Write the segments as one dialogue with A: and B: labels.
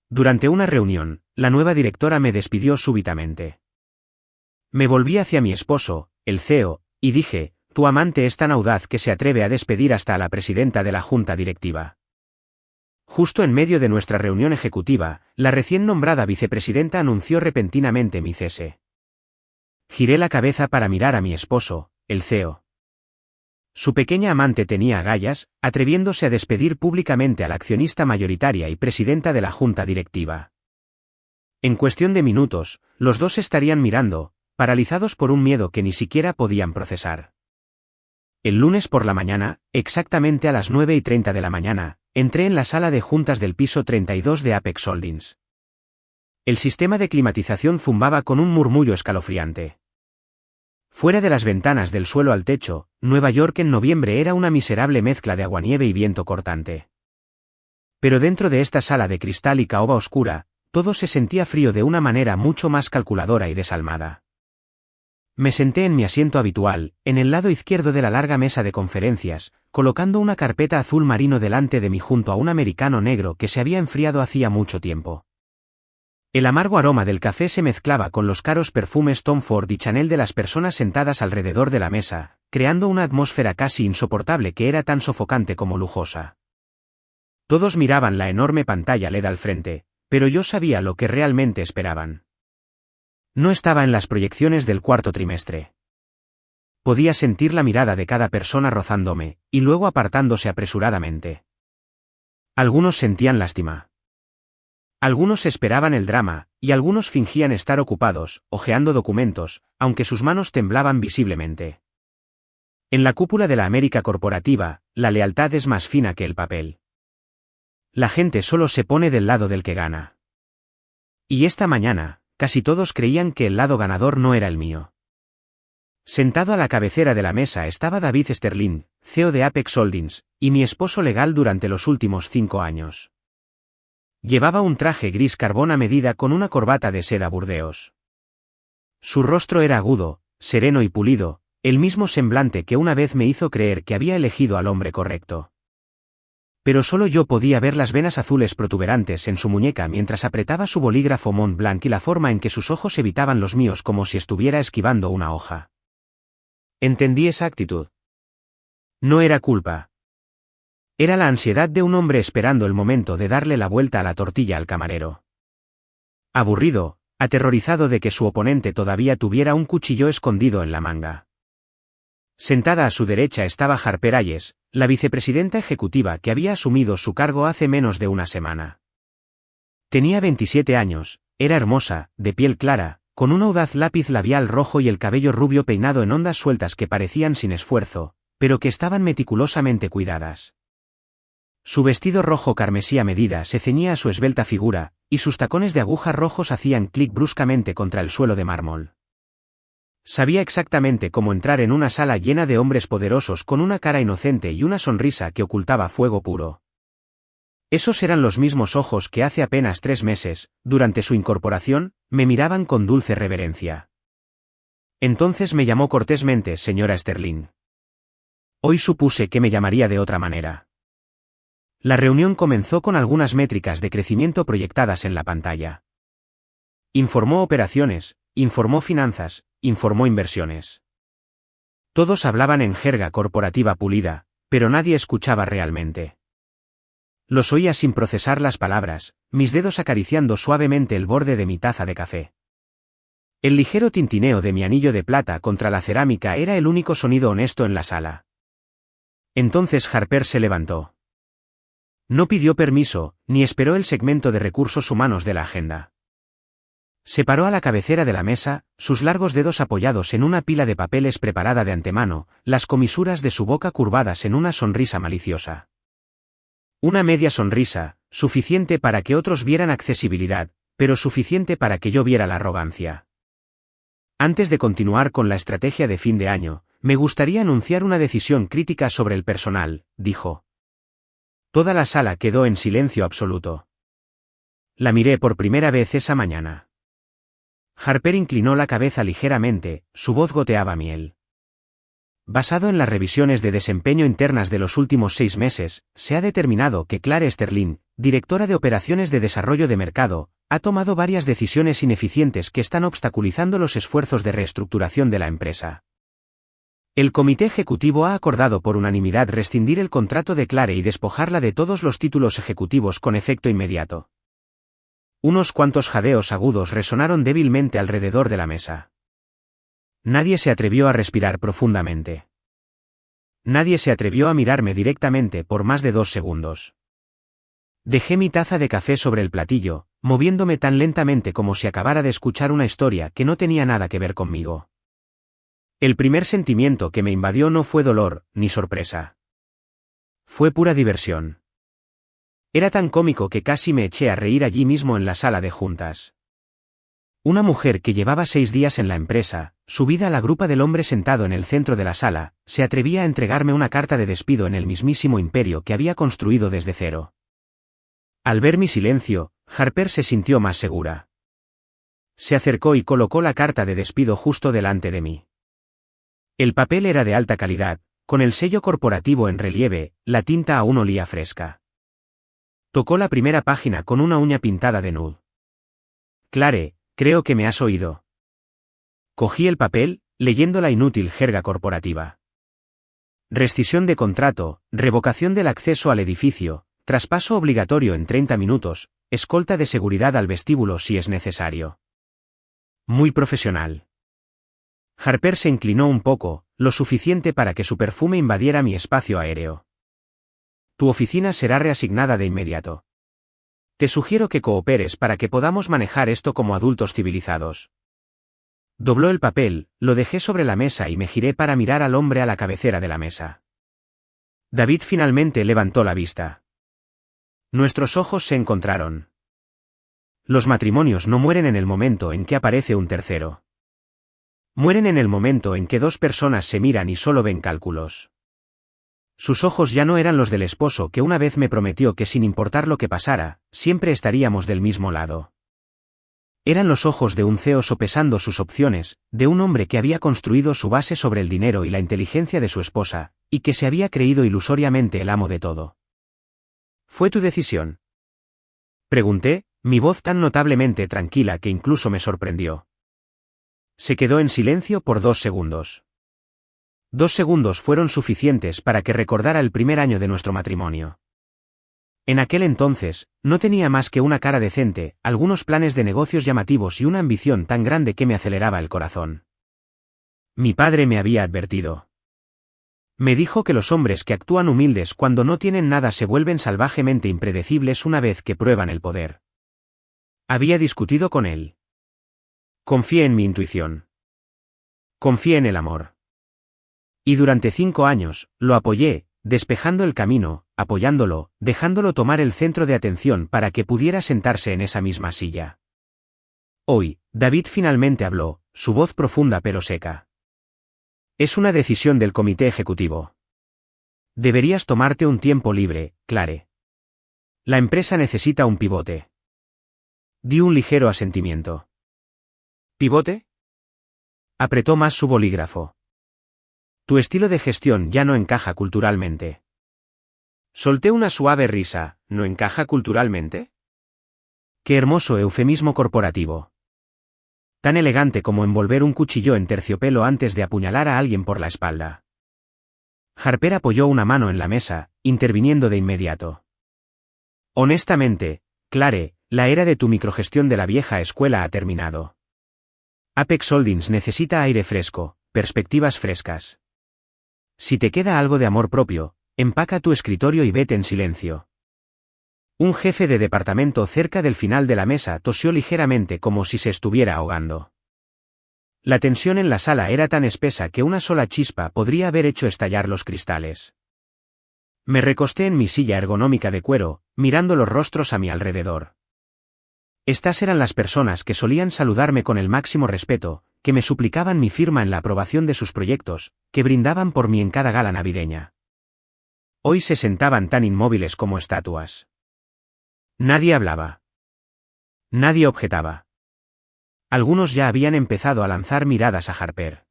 A: Durante una reunión, la nueva directora me despidió súbitamente. Me volví hacia mi esposo, el CEO, y dije, tu amante es tan audaz que se atreve a despedir hasta a la presidenta de la junta directiva. Justo en medio de nuestra reunión ejecutiva, la recién nombrada vicepresidenta anunció repentinamente mi cese. Giré la cabeza para mirar a mi esposo, el CEO. Su pequeña amante tenía agallas, atreviéndose a despedir públicamente a la accionista mayoritaria y presidenta de la junta directiva. En cuestión de minutos, los dos estarían mirando, paralizados por un miedo que ni siquiera podían procesar. El lunes por la mañana, exactamente a las 9:30 de la mañana, entré en la sala de juntas del piso 32 de Apex Holdings. El sistema de climatización zumbaba con un murmullo escalofriante. Fuera de las ventanas del suelo al techo, Nueva York en noviembre era una miserable mezcla de aguanieve y viento cortante. Pero dentro de esta sala de cristal y caoba oscura, todo se sentía frío de una manera mucho más calculadora y desalmada. Me senté en mi asiento habitual, en el lado izquierdo de la larga mesa de conferencias, colocando una carpeta azul marino delante de mí junto a un americano negro que se había enfriado hacía mucho tiempo. El amargo aroma del café se mezclaba con los caros perfumes Tom Ford y Chanel de las personas sentadas alrededor de la mesa, creando una atmósfera casi insoportable que era tan sofocante como lujosa. Todos miraban la enorme pantalla LED al frente, pero yo sabía lo que realmente esperaban. No estaba en las proyecciones del cuarto trimestre. Podía sentir la mirada de cada persona rozándome, y luego apartándose apresuradamente. Algunos sentían lástima. Algunos esperaban el drama, y algunos fingían estar ocupados, hojeando documentos, aunque sus manos temblaban visiblemente. En la cúpula de la América corporativa, la lealtad es más fina que el papel. La gente solo se pone del lado del que gana. Y esta mañana, casi todos creían que el lado ganador no era el mío. Sentado a la cabecera de la mesa estaba David Sterling, CEO de Apex Holdings, y mi esposo legal durante los últimos 5 años. Llevaba un traje gris carbón a medida con una corbata de seda Burdeos. Su rostro era agudo, sereno y pulido, el mismo semblante que una vez me hizo creer que había elegido al hombre correcto. Pero solo yo podía ver las venas azules protuberantes en su muñeca mientras apretaba su bolígrafo Mont Blanc y la forma en que sus ojos evitaban los míos como si estuviera esquivando una hoja. Entendí esa actitud. No era culpa. Era la ansiedad de un hombre esperando el momento de darle la vuelta a la tortilla al camarero. Aburrido, aterrorizado de que su oponente todavía tuviera un cuchillo escondido en la manga. Sentada a su derecha estaba Harper Hayes, la vicepresidenta ejecutiva que había asumido su cargo hace menos de una semana. Tenía 27 años, era hermosa, de piel clara, con un audaz lápiz labial rojo y el cabello rubio peinado en ondas sueltas que parecían sin esfuerzo, pero que estaban meticulosamente cuidadas. Su vestido rojo carmesí a medida se ceñía a su esbelta figura, y sus tacones de aguja rojos hacían clic bruscamente contra el suelo de mármol. Sabía exactamente cómo entrar en una sala llena de hombres poderosos con una cara inocente y una sonrisa que ocultaba fuego puro. Esos eran los mismos ojos que hace apenas 3 meses, durante su incorporación, me miraban con dulce reverencia. Entonces me llamó cortésmente señora Sterling. Hoy supuse que me llamaría de otra manera. La reunión comenzó con algunas métricas de crecimiento proyectadas en la pantalla. Informó operaciones, informó finanzas, informó inversiones. Todos hablaban en jerga corporativa pulida, pero nadie escuchaba realmente. Los oía sin procesar las palabras, mis dedos acariciando suavemente el borde de mi taza de café. El ligero tintineo de mi anillo de plata contra la cerámica era el único sonido honesto en la sala. Entonces Harper se levantó. No pidió permiso, ni esperó el segmento de recursos humanos de la agenda. Se paró a la cabecera de la mesa, sus largos dedos apoyados en una pila de papeles preparada de antemano, las comisuras de su boca curvadas en una sonrisa maliciosa. Una media sonrisa, suficiente para que otros vieran accesibilidad, pero suficiente para que yo viera la arrogancia. Antes de continuar con la estrategia de fin de año, me gustaría anunciar una decisión crítica sobre el personal, dijo. Toda la sala quedó en silencio absoluto. La miré por primera vez esa mañana. Harper inclinó la cabeza ligeramente, su voz goteaba miel. Basado en las revisiones de desempeño internas de los últimos 6 meses, se ha determinado que Clare Sterling, directora de operaciones de desarrollo de mercado, ha tomado varias decisiones ineficientes que están obstaculizando los esfuerzos de reestructuración de la empresa. El comité ejecutivo ha acordado por unanimidad rescindir el contrato de Clare y despojarla de todos los títulos ejecutivos con efecto inmediato. Unos cuantos jadeos agudos resonaron débilmente alrededor de la mesa. Nadie se atrevió a respirar profundamente. Nadie se atrevió a mirarme directamente por más de 2 segundos. Dejé mi taza de café sobre el platillo, moviéndome tan lentamente como si acabara de escuchar una historia que no tenía nada que ver conmigo. El primer sentimiento que me invadió no fue dolor, ni sorpresa. Fue pura diversión. Era tan cómico que casi me eché a reír allí mismo en la sala de juntas. Una mujer que llevaba 6 días en la empresa, subida a la grupa del hombre sentado en el centro de la sala, se atrevía a entregarme una carta de despido en el mismísimo imperio que había construido desde cero. Al ver mi silencio, Harper se sintió más segura. Se acercó y colocó la carta de despido justo delante de mí. El papel era de alta calidad, con el sello corporativo en relieve, la tinta aún olía fresca. Tocó la primera página con una uña pintada de nude. Clare, creo que me has oído. Cogí el papel, leyendo la inútil jerga corporativa. Rescisión de contrato, revocación del acceso al edificio, traspaso obligatorio en 30 minutos, escolta de seguridad al vestíbulo si es necesario. Muy profesional. Harper se inclinó un poco, lo suficiente para que su perfume invadiera mi espacio aéreo. Tu oficina será reasignada de inmediato. Te sugiero que cooperes para que podamos manejar esto como adultos civilizados. Dobló el papel, lo dejé sobre la mesa y me giré para mirar al hombre a la cabecera de la mesa. David finalmente levantó la vista. Nuestros ojos se encontraron. Los matrimonios no mueren en el momento en que aparece un tercero. Mueren en el momento en que 2 personas se miran y solo ven cálculos. Sus ojos ya no eran los del esposo que una vez me prometió que sin importar lo que pasara, siempre estaríamos del mismo lado. Eran los ojos de un CEO sopesando sus opciones, de un hombre que había construido su base sobre el dinero y la inteligencia de su esposa, y que se había creído ilusoriamente el amo de todo. ¿Fue tu decisión?, pregunté, mi voz tan notablemente tranquila que incluso me sorprendió. Se quedó en silencio por 2 segundos. 2 segundos fueron suficientes para que recordara el primer año de nuestro matrimonio. En aquel entonces, no tenía más que una cara decente, algunos planes de negocios llamativos y una ambición tan grande que me aceleraba el corazón. Mi padre me había advertido. Me dijo que los hombres que actúan humildes cuando no tienen nada se vuelven salvajemente impredecibles una vez que prueban el poder. Había discutido con él. Confié en mi intuición. Confié en el amor. Y durante 5 años, lo apoyé, despejando el camino, apoyándolo, dejándolo tomar el centro de atención para que pudiera sentarse en esa misma silla. Hoy, David finalmente habló, su voz profunda pero seca. Es una decisión del comité ejecutivo. Deberías tomarte un tiempo libre, Clare. La empresa necesita un pivote. Di un ligero asentimiento. ¿Pivote? Apretó más su bolígrafo. Tu estilo de gestión ya no encaja culturalmente. Solté una suave risa, ¿no encaja culturalmente? Qué hermoso eufemismo corporativo. Tan elegante como envolver un cuchillo en terciopelo antes de apuñalar a alguien por la espalda. Harper apoyó una mano en la mesa, interviniendo de inmediato. Honestamente, Clare, la era de tu microgestión de la vieja escuela ha terminado. Apex Holdings necesita aire fresco, perspectivas frescas. Si te queda algo de amor propio, empaca tu escritorio y vete en silencio. Un jefe de departamento cerca del final de la mesa tosió ligeramente como si se estuviera ahogando. La tensión en la sala era tan espesa que una sola chispa podría haber hecho estallar los cristales. Me recosté en mi silla ergonómica de cuero, mirando los rostros a mi alrededor. Estas eran las personas que solían saludarme con el máximo respeto, que me suplicaban mi firma en la aprobación de sus proyectos, que brindaban por mí en cada gala navideña. Hoy se sentaban tan inmóviles como estatuas. Nadie hablaba. Nadie objetaba. Algunos ya habían empezado a lanzar miradas a Harper.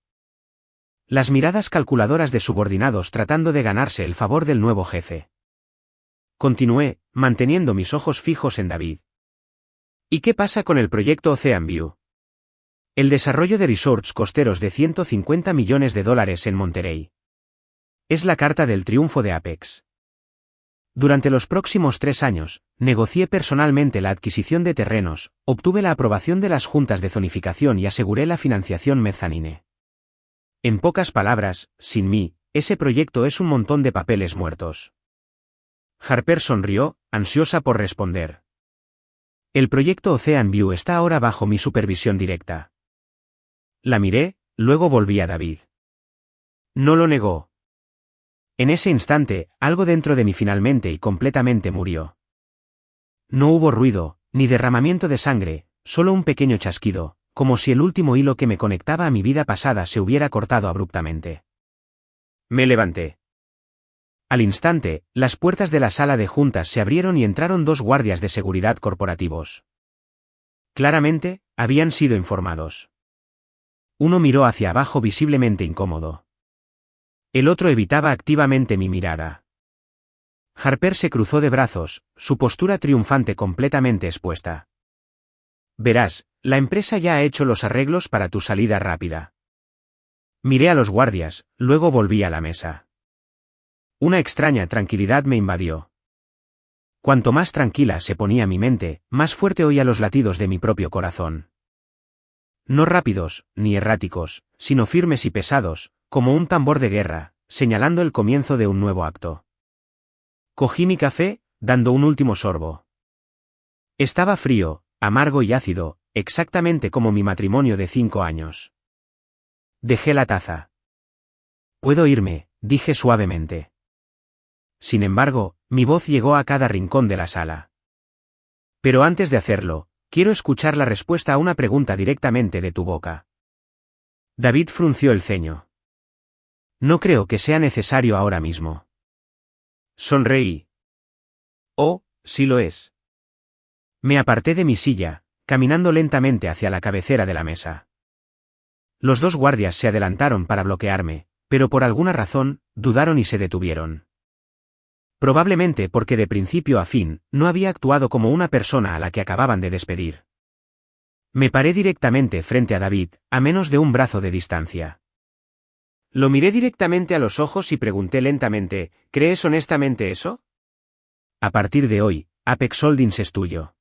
A: Las miradas calculadoras de subordinados tratando de ganarse el favor del nuevo jefe. continué, manteniendo mis ojos fijos en David. ¿Y qué pasa con el proyecto Ocean View? El desarrollo de resorts costeros de $150 millones en Monterey. Es la carta del triunfo de Apex. Durante los próximos 3 años, negocié personalmente la adquisición de terrenos, obtuve la aprobación de las juntas de zonificación y aseguré la financiación mezzanine. En pocas palabras, sin mí, ese proyecto es un montón de papeles muertos. Harper sonrió, ansiosa por responder. El proyecto Ocean View está ahora bajo mi supervisión directa. La miré, luego volví a David. No lo negó. En ese instante, algo dentro de mí finalmente y completamente murió. No hubo ruido, ni derramamiento de sangre, solo un pequeño chasquido, como si el último hilo que me conectaba a mi vida pasada se hubiera cortado abruptamente. Me levanté. Al instante, las puertas de la sala de juntas se abrieron y entraron 2 guardias de seguridad corporativos. Claramente, habían sido informados. Uno miró hacia abajo visiblemente incómodo. El otro evitaba activamente mi mirada. Harper se cruzó de brazos, su postura triunfante completamente expuesta. Verás, la empresa ya ha hecho los arreglos para tu salida rápida. Miré a los guardias, luego volví a la mesa. Una extraña tranquilidad me invadió. Cuanto más tranquila se ponía mi mente, más fuerte oía los latidos de mi propio corazón. No rápidos, ni erráticos, sino firmes y pesados, como un tambor de guerra, señalando el comienzo de un nuevo acto. Cogí mi café, dando un último sorbo. Estaba frío, amargo y ácido, exactamente como mi matrimonio de 5 años. Dejé la taza. Puedo irme, dije suavemente. Sin embargo, mi voz llegó a cada rincón de la sala. Pero antes de hacerlo, quiero escuchar la respuesta a una pregunta directamente de tu boca. David frunció el ceño. No creo que sea necesario ahora mismo. Sonreí. Oh, sí lo es. Me aparté de mi silla, caminando lentamente hacia la cabecera de la mesa. Los 2 guardias se adelantaron para bloquearme, pero por alguna razón, dudaron y se detuvieron. Probablemente porque de principio a fin, no había actuado como una persona a la que acababan de despedir. Me paré directamente frente a David, a menos de un brazo de distancia. Lo miré directamente a los ojos y pregunté lentamente, ¿crees honestamente eso? A partir de hoy, Apex Holdings es tuyo.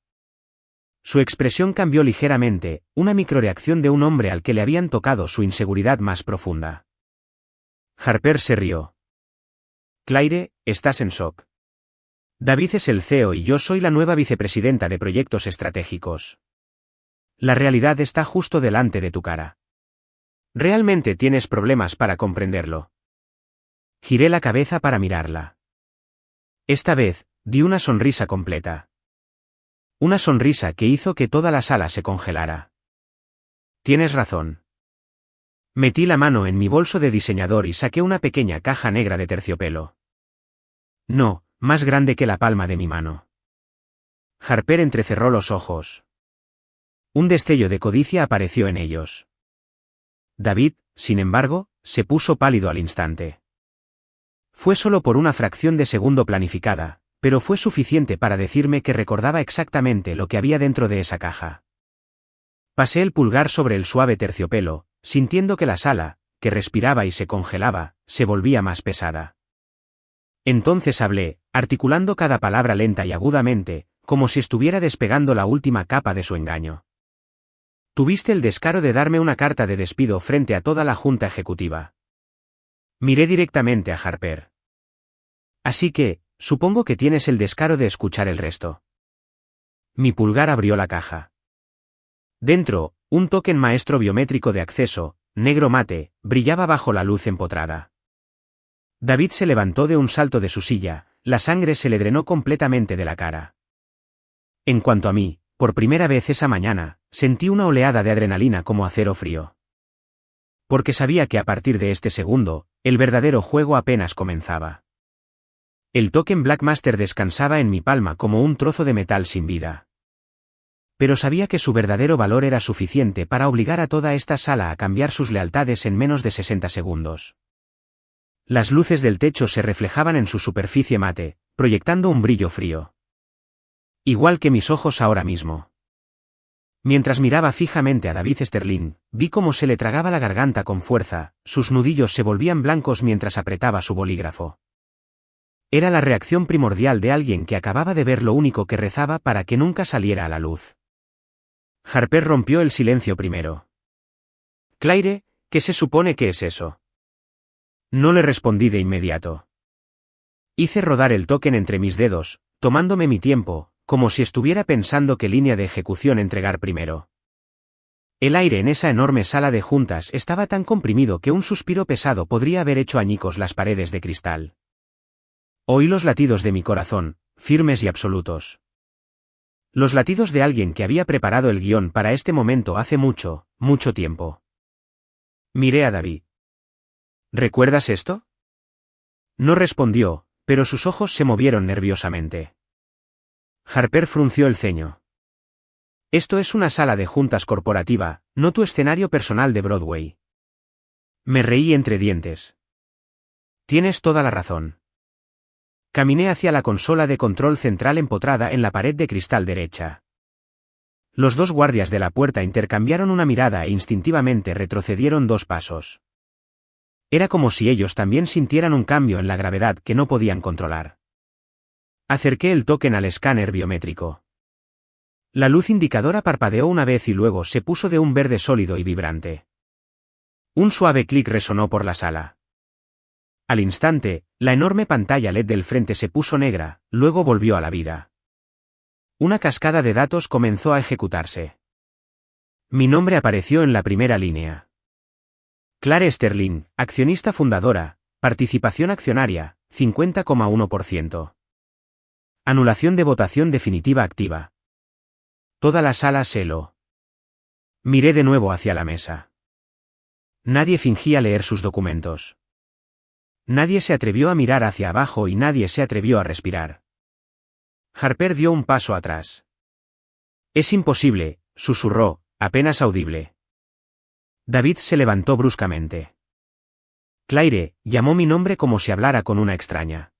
A: Su expresión cambió ligeramente, una microreacción de un hombre al que le habían tocado su inseguridad más profunda. Harper se rió. Claire, estás en shock. David es el CEO y yo soy la nueva vicepresidenta de proyectos estratégicos. La realidad está justo delante de tu cara. Realmente tienes problemas para comprenderlo. Giré la cabeza para mirarla. Esta vez, di una sonrisa completa. Una sonrisa que hizo que toda la sala se congelara. Tienes razón. Metí la mano en mi bolso de diseñador y saqué una pequeña caja negra de terciopelo. No, más grande que la palma de mi mano. Harper entrecerró los ojos. Un destello de codicia apareció en ellos. David, sin embargo, se puso pálido al instante. Fue solo por una fracción de segundo planificada, pero fue suficiente para decirme que recordaba exactamente lo que había dentro de esa caja. Pasé el pulgar sobre el suave terciopelo, sintiendo que la sala, que respiraba y se congelaba, se volvía más pesada. Entonces hablé, articulando cada palabra lenta y agudamente, como si estuviera despegando la última capa de su engaño. Tuviste el descaro de darme una carta de despido frente a toda la junta ejecutiva. Miré directamente a Harper. Así que, supongo que tienes el descaro de escuchar el resto. Mi pulgar abrió la caja. Dentro, un token maestro biométrico de acceso, negro mate, brillaba bajo la luz empotrada. David se levantó de un salto de su silla, la sangre se le drenó completamente de la cara. En cuanto a mí, por primera vez esa mañana, sentí una oleada de adrenalina como acero frío. Porque sabía que a partir de este segundo, el verdadero juego apenas comenzaba. El token Blackmaster descansaba en mi palma como un trozo de metal sin vida. Pero sabía que su verdadero valor era suficiente para obligar a toda esta sala a cambiar sus lealtades en menos de 60 segundos. Las luces del techo se reflejaban en su superficie mate, proyectando un brillo frío. Igual que mis ojos ahora mismo. Mientras miraba fijamente a David Sterling, vi cómo se le tragaba la garganta con fuerza, sus nudillos se volvían blancos mientras apretaba su bolígrafo. Era la reacción primordial de alguien que acababa de ver lo único que rezaba para que nunca saliera a la luz. Harper rompió el silencio primero. «Claire, ¿qué se supone que es eso?» No le respondí de inmediato. Hice rodar el token entre mis dedos, tomándome mi tiempo, como si estuviera pensando qué línea de ejecución entregar primero. El aire en esa enorme sala de juntas estaba tan comprimido que un suspiro pesado podría haber hecho añicos las paredes de cristal. Oí los latidos de mi corazón, firmes y absolutos. Los latidos de alguien que había preparado el guión para este momento hace mucho, mucho tiempo. Miré a David. ¿Recuerdas esto? No respondió, pero sus ojos se movieron nerviosamente. Harper frunció el ceño. Esto es una sala de juntas corporativa, no tu escenario personal de Broadway. Me reí entre dientes. Tienes toda la razón. Caminé hacia la consola de control central empotrada en la pared de cristal derecha. Los dos guardias de la puerta intercambiaron una mirada e instintivamente retrocedieron 2 pasos. Era como si ellos también sintieran un cambio en la gravedad que no podían controlar. Acerqué el token al escáner biométrico. La luz indicadora parpadeó una vez y luego se puso de un verde sólido y vibrante. Un suave clic resonó por la sala. Al instante, la enorme pantalla LED del frente se puso negra, luego volvió a la vida. Una cascada de datos comenzó a ejecutarse. Mi nombre apareció en la primera línea. Claire Sterling, accionista fundadora, participación accionaria, 50,1%. Anulación de votación definitiva activa. Toda la sala se heló. Miré de nuevo hacia la mesa. Nadie fingía leer sus documentos. Nadie se atrevió a mirar hacia abajo y nadie se atrevió a respirar. Harper dio un paso atrás. «Es imposible», susurró, apenas audible. David se levantó bruscamente. «Claire», llamó mi nombre como si hablara con una extraña.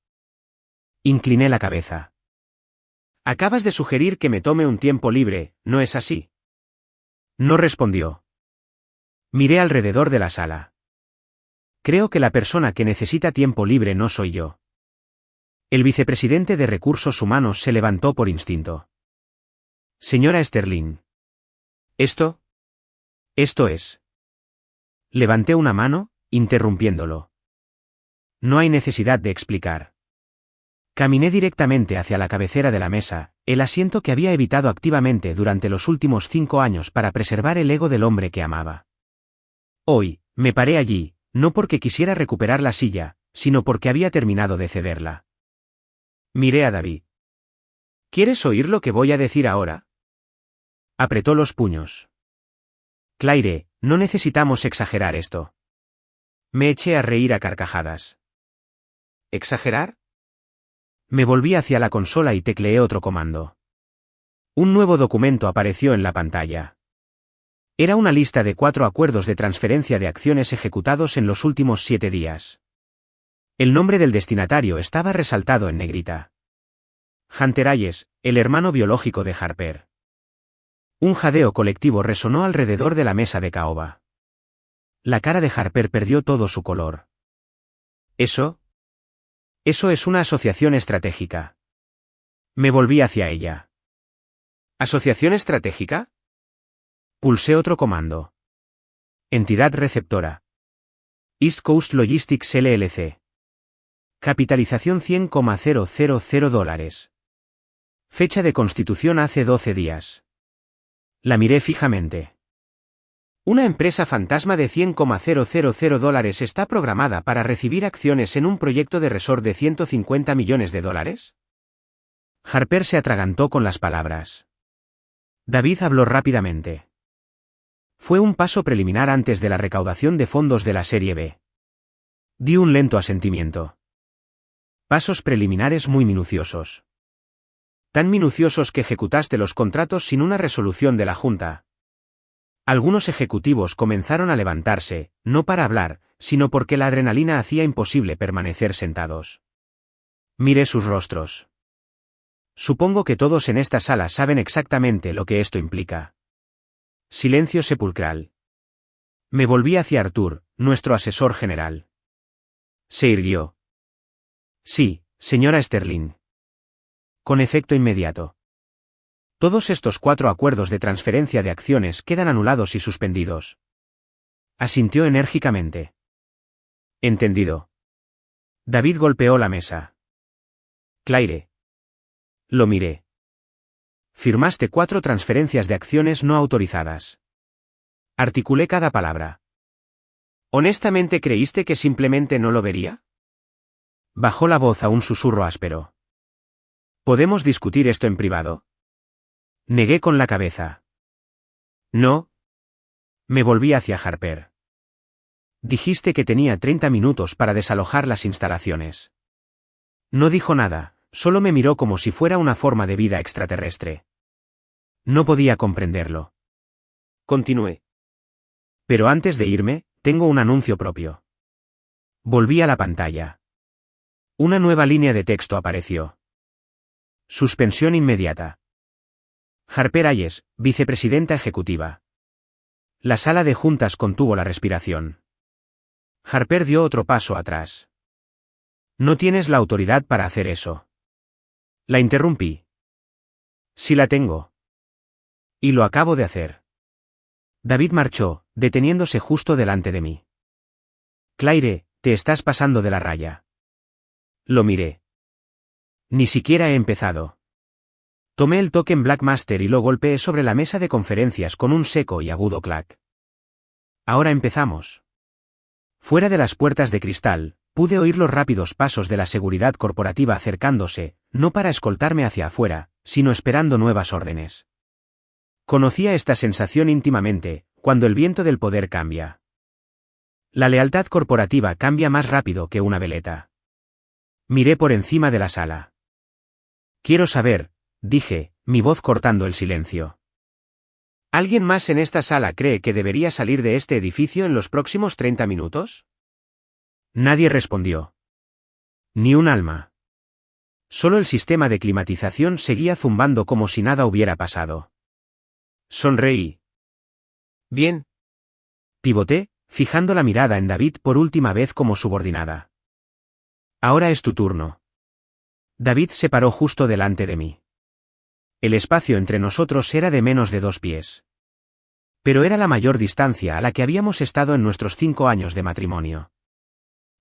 A: Incliné la cabeza. «Acabas de sugerir que me tome un tiempo libre, ¿no es así?» No respondió. Miré alrededor de la sala. Creo que la persona que necesita tiempo libre no soy yo. El vicepresidente de Recursos Humanos se levantó por instinto. «Señora Sterling. Esto es». Levanté una mano, interrumpiéndolo. «No hay necesidad de explicar». Caminé directamente hacia la cabecera de la mesa, el asiento que había evitado activamente durante los últimos 5 años para preservar el ego del hombre que amaba. Hoy, me paré allí, no porque quisiera recuperar la silla, sino porque había terminado de cederla. Miré a David. ¿Quieres oír lo que voy a decir ahora? Apretó los puños. Claire, no necesitamos exagerar esto. Me eché a reír a carcajadas. ¿Exagerar? Me volví hacia la consola y tecleé otro comando. Un nuevo documento apareció en la pantalla. Era una lista de 4 acuerdos de transferencia de acciones ejecutados en los últimos 7 días. El nombre del destinatario estaba resaltado en negrita. Hunter Hayes, el hermano biológico de Harper. Un jadeo colectivo resonó alrededor de la mesa de caoba. La cara de Harper perdió todo su color. Eso es una asociación estratégica. Me volví hacia ella. ¿Asociación estratégica? Pulsé otro comando. Entidad receptora. East Coast Logistics LLC. Capitalización $100,000. Fecha de constitución hace 12 días. La miré fijamente. Una empresa fantasma de $100,000 está programada para recibir acciones en un proyecto de resort de $150 millones. Harper se atragantó con las palabras. David habló rápidamente. Fue un paso preliminar antes de la recaudación de fondos de la Serie B. Di un lento asentimiento. Pasos preliminares muy minuciosos. Tan minuciosos que ejecutaste los contratos sin una resolución de la Junta. Algunos ejecutivos comenzaron a levantarse, no para hablar, sino porque la adrenalina hacía imposible permanecer sentados. Miré sus rostros. Supongo que todos en esta sala saben exactamente lo que esto implica. Silencio sepulcral. Me volví hacia Arthur, nuestro asesor general. Se irguió. Sí, señora Sterling. Con efecto inmediato. Todos estos 4 acuerdos de transferencia de acciones quedan anulados y suspendidos. Asintió enérgicamente. Entendido. David golpeó la mesa. Claire. Lo miré. Firmaste 4 transferencias de acciones no autorizadas. Articulé cada palabra. ¿Honestamente creíste que simplemente no lo vería? Bajó la voz a un susurro áspero. ¿Podemos discutir esto en privado? Negué con la cabeza. No. Me volví hacia Harper. Dijiste que tenía 30 minutos para desalojar las instalaciones. No dijo nada, solo me miró como si fuera una forma de vida extraterrestre. No podía comprenderlo. Continué. Pero antes de irme, tengo un anuncio propio. Volví a la pantalla. Una nueva línea de texto apareció. Suspensión inmediata. Harper Hayes, vicepresidenta ejecutiva. La sala de juntas contuvo la respiración. Harper dio otro paso atrás. No tienes la autoridad para hacer eso. La interrumpí. Sí la tengo. Y lo acabo de hacer. David marchó, deteniéndose justo delante de mí. Claire, te estás pasando de la raya. Lo miré. Ni siquiera he empezado. Tomé el token Blackmaster y lo golpeé sobre la mesa de conferencias con un seco y agudo clac. Ahora empezamos. Fuera de las puertas de cristal, pude oír los rápidos pasos de la seguridad corporativa acercándose, no para escoltarme hacia afuera, sino esperando nuevas órdenes. Conocía esta sensación íntimamente, cuando el viento del poder cambia. La lealtad corporativa cambia más rápido que una veleta. Miré por encima de la sala. Quiero saber, dije, mi voz cortando el silencio. ¿Alguien más en esta sala cree que debería salir de este edificio en los próximos 30 minutos? Nadie respondió. Ni un alma. Solo el sistema de climatización seguía zumbando como si nada hubiera pasado. Sonreí. Bien. Pivoté, fijando la mirada en David por última vez como subordinada. Ahora es tu turno. David se paró justo delante de mí. El espacio entre nosotros era de menos de 2 pies. Pero era la mayor distancia a la que habíamos estado en nuestros 5 años de matrimonio.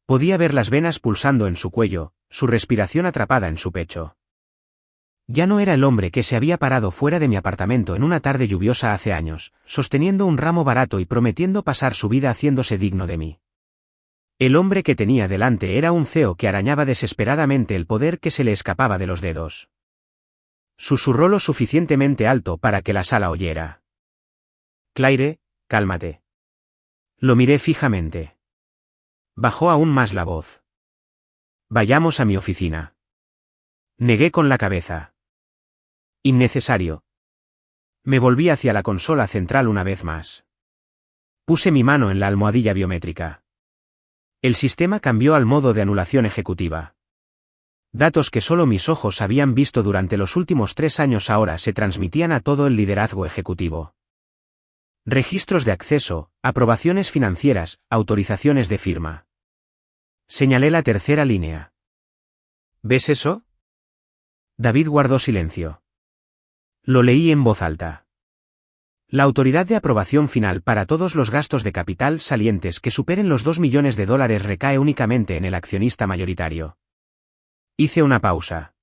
A: Podía ver las venas pulsando en su cuello, su respiración atrapada en su pecho. Ya no era el hombre que se había parado fuera de mi apartamento en una tarde lluviosa hace años, sosteniendo un ramo barato y prometiendo pasar su vida haciéndose digno de mí. El hombre que tenía delante era un CEO que arañaba desesperadamente el poder que se le escapaba de los dedos. Susurró lo suficientemente alto para que la sala oyera. Claire, cálmate. Lo miré fijamente. Bajó aún más la voz. Vayamos a mi oficina. Negué con la cabeza. Innecesario. Me volví hacia la consola central una vez más. Puse mi mano en la almohadilla biométrica. El sistema cambió al modo de anulación ejecutiva. Datos que solo mis ojos habían visto durante los últimos 3 años ahora se transmitían a todo el liderazgo ejecutivo. Registros de acceso, aprobaciones financieras, autorizaciones de firma. Señalé la tercera línea. ¿Ves eso? David guardó silencio. Lo leí en voz alta. La autoridad de aprobación final para todos los gastos de capital salientes que superen los $2 millones recae únicamente en el accionista mayoritario. Hice una pausa.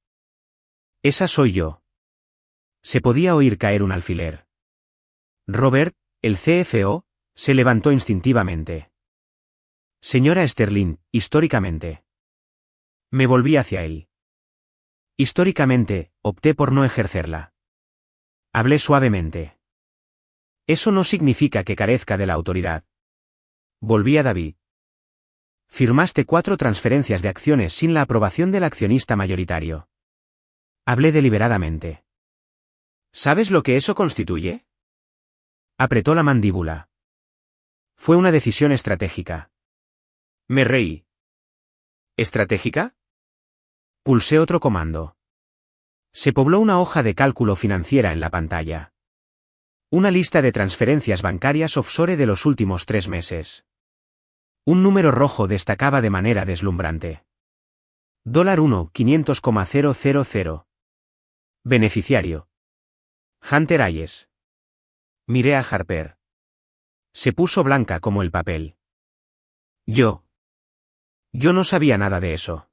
A: Esa soy yo. Se podía oír caer un alfiler. Robert, el CFO, se levantó instintivamente. Señora Sterling, históricamente. Me volví hacia él. Históricamente, opté por no ejercerla. Hablé suavemente. Eso no significa que carezca de la autoridad. Volví a David. Firmaste 4 transferencias de acciones sin la aprobación del accionista mayoritario. Hablé deliberadamente. ¿Sabes lo que eso constituye? Apretó la mandíbula. Fue una decisión estratégica. Me reí. ¿Estratégica? Pulsé otro comando. Se pobló una hoja de cálculo financiera en la pantalla. Una lista de transferencias bancarias offshore de los últimos 3 meses. Un número rojo destacaba de manera deslumbrante. $1, 500,000. Beneficiario: Hunter Hayes. Miré a Harper. Se puso blanca como el papel. Yo no sabía nada de eso.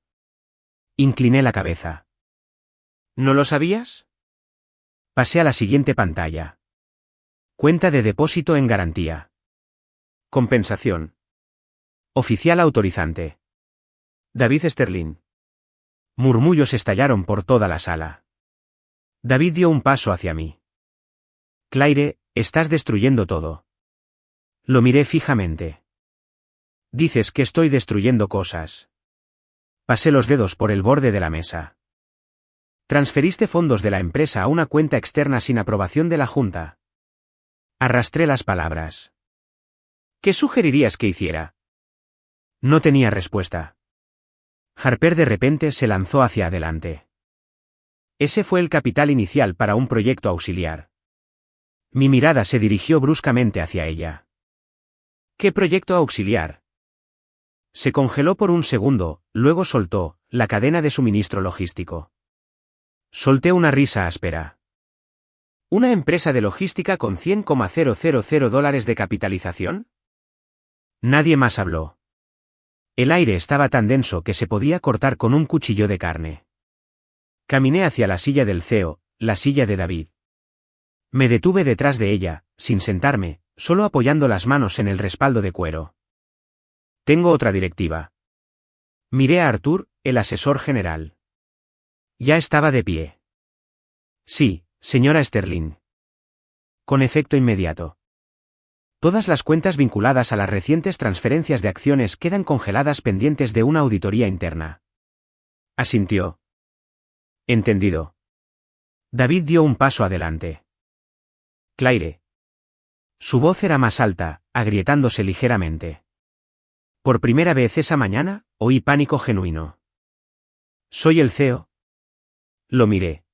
A: Incliné la cabeza. ¿No lo sabías? Pasé a la siguiente pantalla. Cuenta de depósito en garantía. Compensación. Oficial autorizante: David Sterling. Murmullos estallaron por toda la sala. David dio un paso hacia mí. Claire, estás destruyendo todo. Lo miré fijamente. Dices que estoy destruyendo cosas. Pasé los dedos por el borde de la mesa. Transferiste fondos de la empresa a una cuenta externa sin aprobación de la Junta. Arrastré las palabras. ¿Qué sugerirías que hiciera? No tenía respuesta. Harper de repente se lanzó hacia adelante. Ese fue el capital inicial para un proyecto auxiliar. Mi mirada se dirigió bruscamente hacia ella. ¿Qué proyecto auxiliar? Se congeló por un segundo, luego soltó: la cadena de suministro logístico. Solté una risa áspera. ¿Una empresa de logística con $100,000 de capitalización? Nadie más habló. El aire estaba tan denso que se podía cortar con un cuchillo de carne. Caminé hacia la silla del CEO, la silla de David. Me detuve detrás de ella, sin sentarme, solo apoyando las manos en el respaldo de cuero. Tengo otra directiva. Miré a Arthur, el asesor general. Ya estaba de pie. Sí, señora Sterling. Con efecto inmediato. Todas las cuentas vinculadas a las recientes transferencias de acciones quedan congeladas pendientes de una auditoría interna. Asintió. Entendido. David dio un paso adelante. Claire. Su voz era más alta, agrietándose ligeramente. Por primera vez esa mañana, oí pánico genuino. ¿Soy el CEO? Lo miré.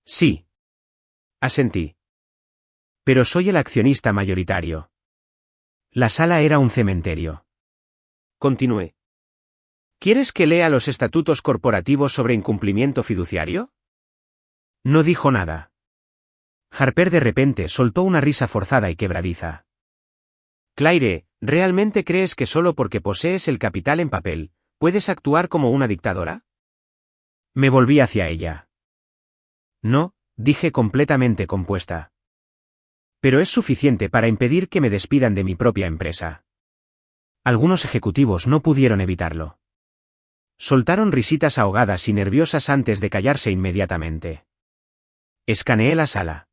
A: Sí. Asentí. Pero soy el accionista mayoritario. La sala era un cementerio. Continué. ¿Quieres que lea los estatutos corporativos sobre incumplimiento fiduciario? No dijo nada. Harper de repente soltó una risa forzada y quebradiza. Claire, ¿realmente crees que solo porque posees el capital en papel, puedes actuar como una dictadora? Me volví hacia ella. No, dije completamente compuesta. Pero es suficiente para impedir que me despidan de mi propia empresa. Algunos ejecutivos no pudieron evitarlo. Soltaron risitas ahogadas y nerviosas antes de callarse inmediatamente. Escaneé la sala.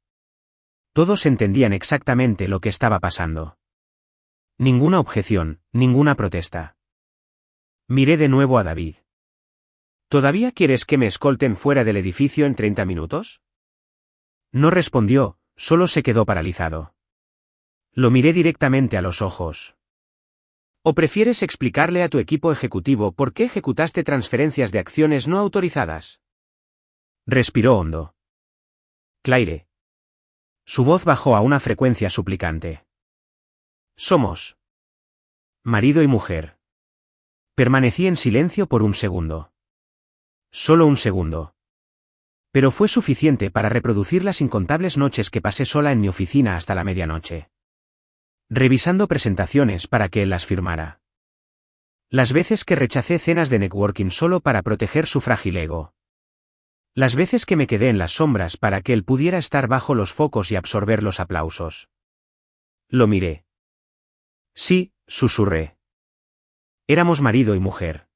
A: Todos entendían exactamente lo que estaba pasando. Ninguna objeción, ninguna protesta. Miré de nuevo a David. ¿Todavía quieres que me escolten fuera del edificio en 30 minutos? No respondió, solo se quedó paralizado. Lo miré directamente a los ojos. ¿O prefieres explicarle a tu equipo ejecutivo por qué ejecutaste transferencias de acciones no autorizadas? Respiró hondo. Claire. Su voz bajó a una frecuencia suplicante. Somos marido y mujer. Permanecí en silencio por un segundo. Solo un segundo. Pero fue suficiente para reproducir las incontables noches que pasé sola en mi oficina hasta la medianoche. Revisando presentaciones para que él las firmara. Las veces que rechacé cenas de networking solo para proteger su frágil ego. Las veces que me quedé en las sombras para que él pudiera estar bajo los focos y absorber los aplausos. Lo miré. Sí, susurré. Éramos marido y mujer.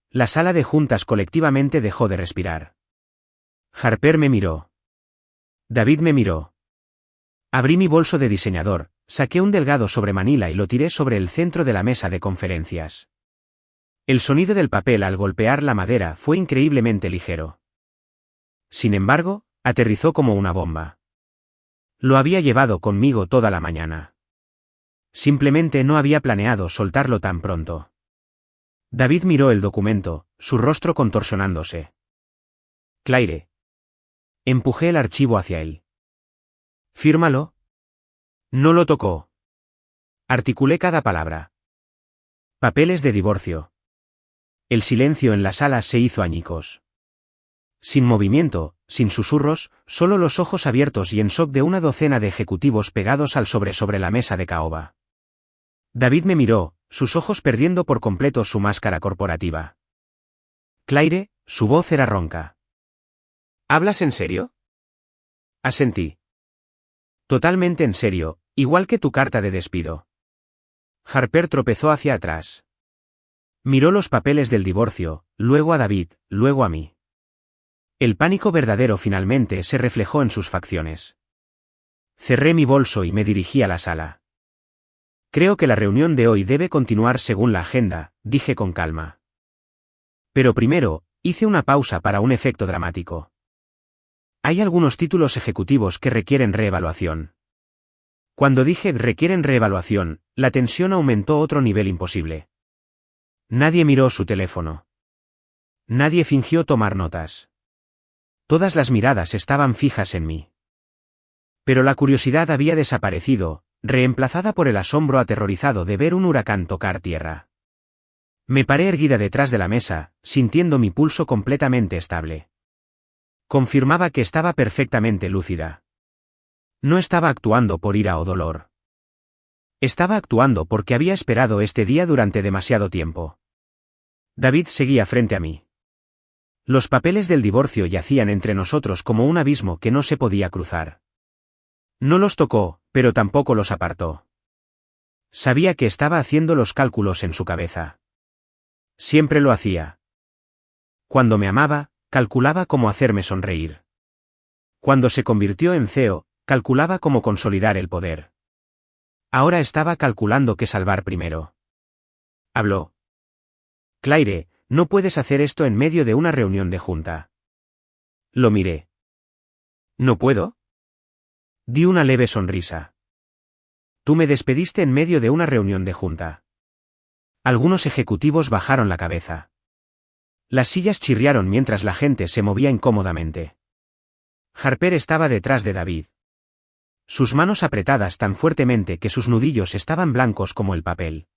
A: La sala de juntas colectivamente dejó de respirar. Harper me miró. David me miró. Abrí mi bolso de diseñador, saqué un delgado sobre manila y lo tiré sobre el centro de la mesa de conferencias. El sonido del papel al golpear la madera fue increíblemente ligero. Sin embargo, aterrizó como una bomba. Lo había llevado conmigo toda la mañana. Simplemente no había planeado soltarlo tan pronto. David miró el documento, su rostro contorsionándose. Claire. Empujé el archivo hacia él. Fírmalo. No lo tocó. Articulé cada palabra. Papeles de divorcio. El silencio en la sala se hizo añicos. Sin movimiento, sin susurros, solo los ojos abiertos y en shock de una docena de ejecutivos pegados al sobre la mesa de caoba. David me miró, sus ojos perdiendo por completo su máscara corporativa. Claire, su voz era ronca. ¿Hablas en serio? Asentí. Totalmente en serio, igual que tu carta de despido. Harper tropezó hacia atrás. Miró los papeles del divorcio, luego a David, luego a mí. El pánico verdadero finalmente se reflejó en sus facciones. Cerré mi bolso y me dirigí a la sala. Creo que la reunión de hoy debe continuar según la agenda, dije con calma. Pero primero, hice una pausa para un efecto dramático. Hay algunos títulos ejecutivos que requieren reevaluación. Cuando dije requieren reevaluación, la tensión aumentó a otro nivel imposible. Nadie miró su teléfono. Nadie fingió tomar notas. Todas las miradas estaban fijas en mí. Pero la curiosidad había desaparecido, reemplazada por el asombro aterrorizado de ver un huracán tocar tierra. Me paré erguida detrás de la mesa, sintiendo mi pulso completamente estable. Confirmaba que estaba perfectamente lúcida. No estaba actuando por ira o dolor. Estaba actuando porque había esperado este día durante demasiado tiempo. David seguía frente a mí. Los papeles del divorcio yacían entre nosotros como un abismo que no se podía cruzar. No los tocó, pero tampoco los apartó. Sabía que estaba haciendo los cálculos en su cabeza. Siempre lo hacía. Cuando me amaba, calculaba cómo hacerme sonreír. Cuando se convirtió en CEO, calculaba cómo consolidar el poder. Ahora estaba calculando qué salvar primero. Habló. Claire, no puedes hacer esto en medio de una reunión de junta. Lo miré. ¿No puedo? Di una leve sonrisa. Tú me despediste en medio de una reunión de junta. Algunos ejecutivos bajaron la cabeza. Las sillas chirriaron mientras la gente se movía incómodamente. Harper estaba detrás de David. Sus manos apretadas tan fuertemente que sus nudillos estaban blancos como el papel.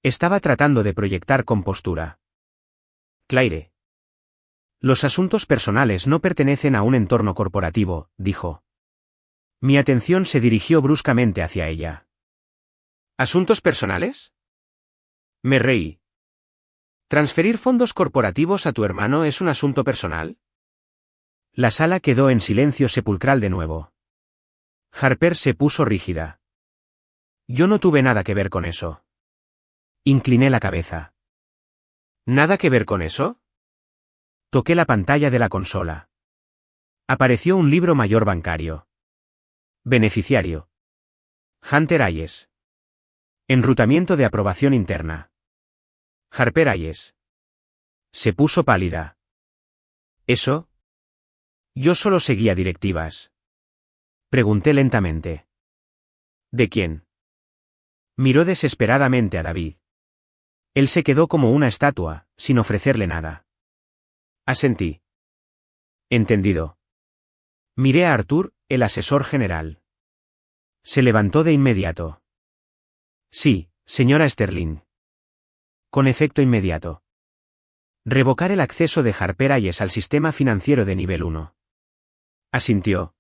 A: Estaba tratando de proyectar compostura. Claire. Los asuntos personales no pertenecen a un entorno corporativo, dijo. Mi atención se dirigió bruscamente hacia ella. ¿Asuntos personales? Me reí. ¿Transferir fondos corporativos a tu hermano es un asunto personal? La sala quedó en silencio sepulcral de nuevo. Harper se puso rígida. Yo no tuve nada que ver con eso. Incliné la cabeza. ¿Nada que ver con eso? Toqué la pantalla de la consola. Apareció un libro mayor bancario. Beneficiario. Hunter Hayes. Enrutamiento de aprobación interna. Harper Hayes. Se puso pálida. ¿Eso? Yo solo seguía directivas. Pregunté lentamente. ¿De quién? Miró desesperadamente a David. Él se quedó como una estatua, sin ofrecerle nada. Asentí. Entendido. Miré a Arthur, el asesor general. Se levantó de inmediato. Sí, señora Sterling. Con efecto inmediato. Revocar el acceso de Harper Hayes al sistema financiero de nivel 1. Asintió.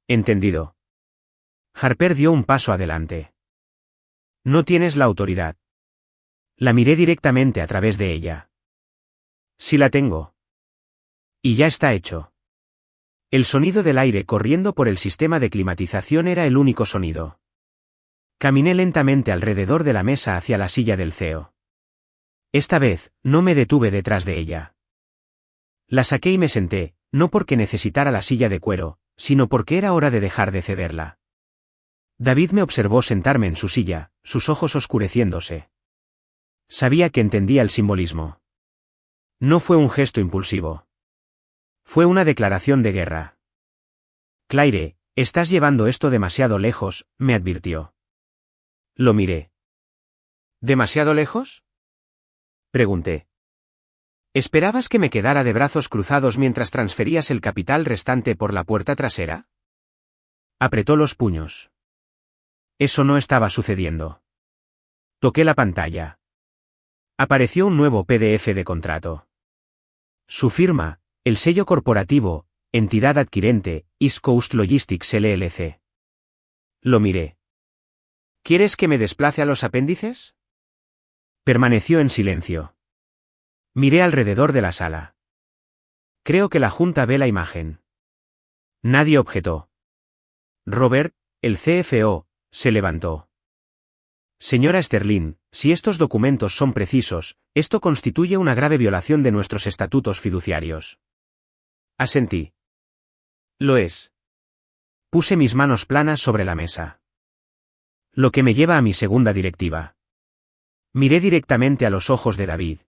A: Entendido. Harper dio un paso adelante. No tienes la autoridad. La miré directamente a través de ella. Sí la tengo. Y ya está hecho. El sonido del aire corriendo por el sistema de climatización era el único sonido. Caminé lentamente alrededor de la mesa hacia la silla del CEO. Esta vez, no me detuve detrás de ella. La saqué y me senté, no porque necesitara la silla de cuero, sino porque era hora de dejar de cederla. David me observó sentarme en su silla, sus ojos oscureciéndose. Sabía que entendía el simbolismo. No fue un gesto impulsivo. Fue una declaración de guerra. Claire, estás llevando esto demasiado lejos, me advirtió. Lo miré. ¿Demasiado lejos? Pregunté. ¿Esperabas que me quedara de brazos cruzados mientras transferías el capital restante por la puerta trasera? Apretó los puños. Eso no estaba sucediendo. Toqué la pantalla. Apareció un nuevo PDF de contrato. Su firma, el sello corporativo, entidad adquirente, East Coast Logistics LLC. Lo miré. ¿Quieres que me desplace a los apéndices? Permaneció en silencio. Miré alrededor de la sala. Creo que la Junta ve la imagen. Nadie objetó. Robert, el CFO, se levantó. Señora Sterling, si estos documentos son precisos, esto constituye una grave violación de nuestros estatutos fiduciarios. Asentí. Lo es. Puse mis manos planas sobre la mesa. Lo que me lleva a mi segunda directiva. Miré directamente a los ojos de David.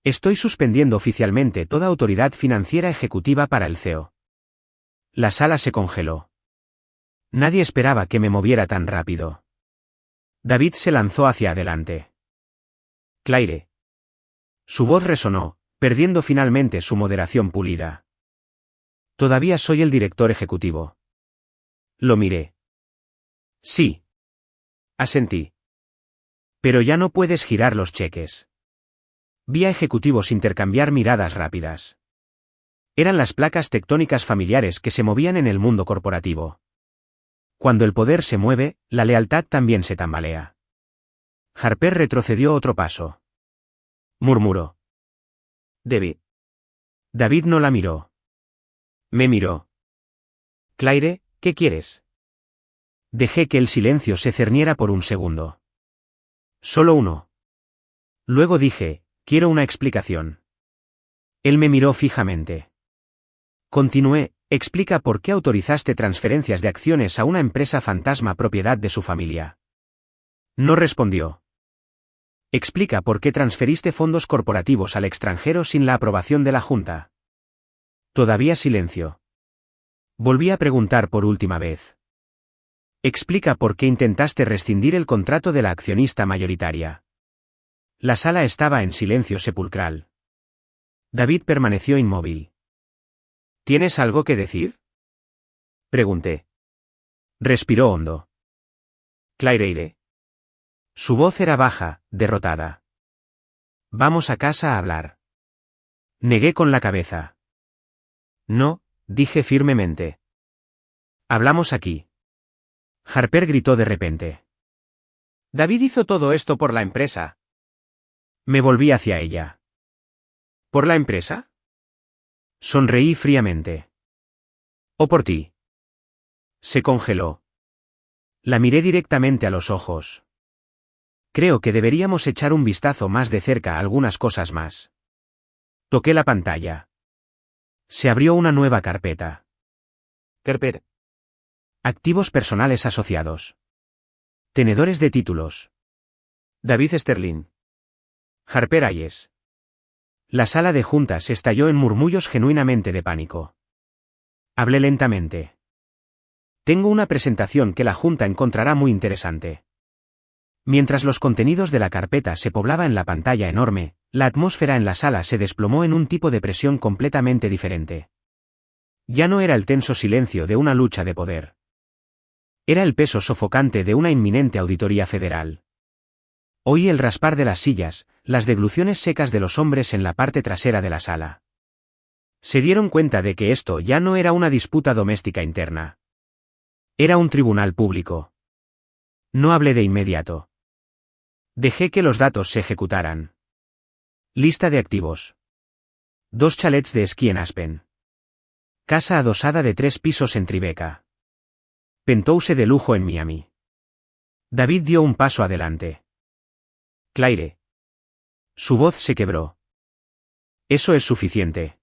A: Estoy suspendiendo oficialmente toda autoridad financiera ejecutiva para el CEO. La sala se congeló. Nadie esperaba que me moviera tan rápido. David se lanzó hacia adelante. Claire. Su voz resonó, perdiendo finalmente su moderación pulida. Todavía soy el director ejecutivo. Lo miré. Sí. Asentí. Pero ya no puedes girar los cheques. Vi a ejecutivos intercambiar miradas rápidas. Eran las placas tectónicas familiares que se movían en el mundo corporativo. Cuando el poder se mueve, la lealtad también se tambalea. Harper retrocedió otro paso. Murmuró. David no la miró. Me miró. Claire, ¿qué quieres? Dejé que el silencio se cerniera por un segundo. Solo uno. Luego dije, quiero una explicación. Él me miró fijamente. Continué, explica por qué autorizaste transferencias de acciones a una empresa fantasma propiedad de su familia. No respondió. Explica por qué transferiste fondos corporativos al extranjero sin la aprobación de la Junta. Todavía silencio. Volví a preguntar por última vez. Explica por qué intentaste rescindir el contrato de la accionista mayoritaria. La sala estaba en silencio sepulcral. David permaneció inmóvil. ¿Tienes algo que decir? Pregunté. Respiró hondo. Claire. Su voz era baja, derrotada. Vamos a casa a hablar. Negué con la cabeza. No, dije firmemente. Hablamos aquí. Harper gritó de repente. David hizo todo esto por la empresa. Me volví hacia ella. ¿Por la empresa? Sonreí fríamente. ¿O por ti? Se congeló. La miré directamente a los ojos. Creo que deberíamos echar un vistazo más de cerca a algunas cosas más. Toqué la pantalla. Se abrió una nueva carpeta. Carpeta. Activos personales asociados. Tenedores de títulos. David Sterling. Harper Hayes. La sala de juntas estalló en murmullos genuinamente de pánico. Hablé lentamente. Tengo una presentación que la Junta encontrará muy interesante. Mientras los contenidos de la carpeta se poblaba en la pantalla enorme, la atmósfera en la sala se desplomó en un tipo de presión completamente diferente. Ya no era el tenso silencio de una lucha de poder. Era el peso sofocante de una inminente auditoría federal. Oí el raspar de las sillas, las degluciones secas de los hombres en la parte trasera de la sala. Se dieron cuenta de que esto ya no era una disputa doméstica interna. Era un tribunal público. No hablé de inmediato. Dejé que los datos se ejecutaran. Lista de activos. 2 chalets de esquí en Aspen. Casa adosada de 3 pisos en Tribeca. Penthouse de lujo en Miami. David dio un paso adelante. Claire. Su voz se quebró. Eso es suficiente.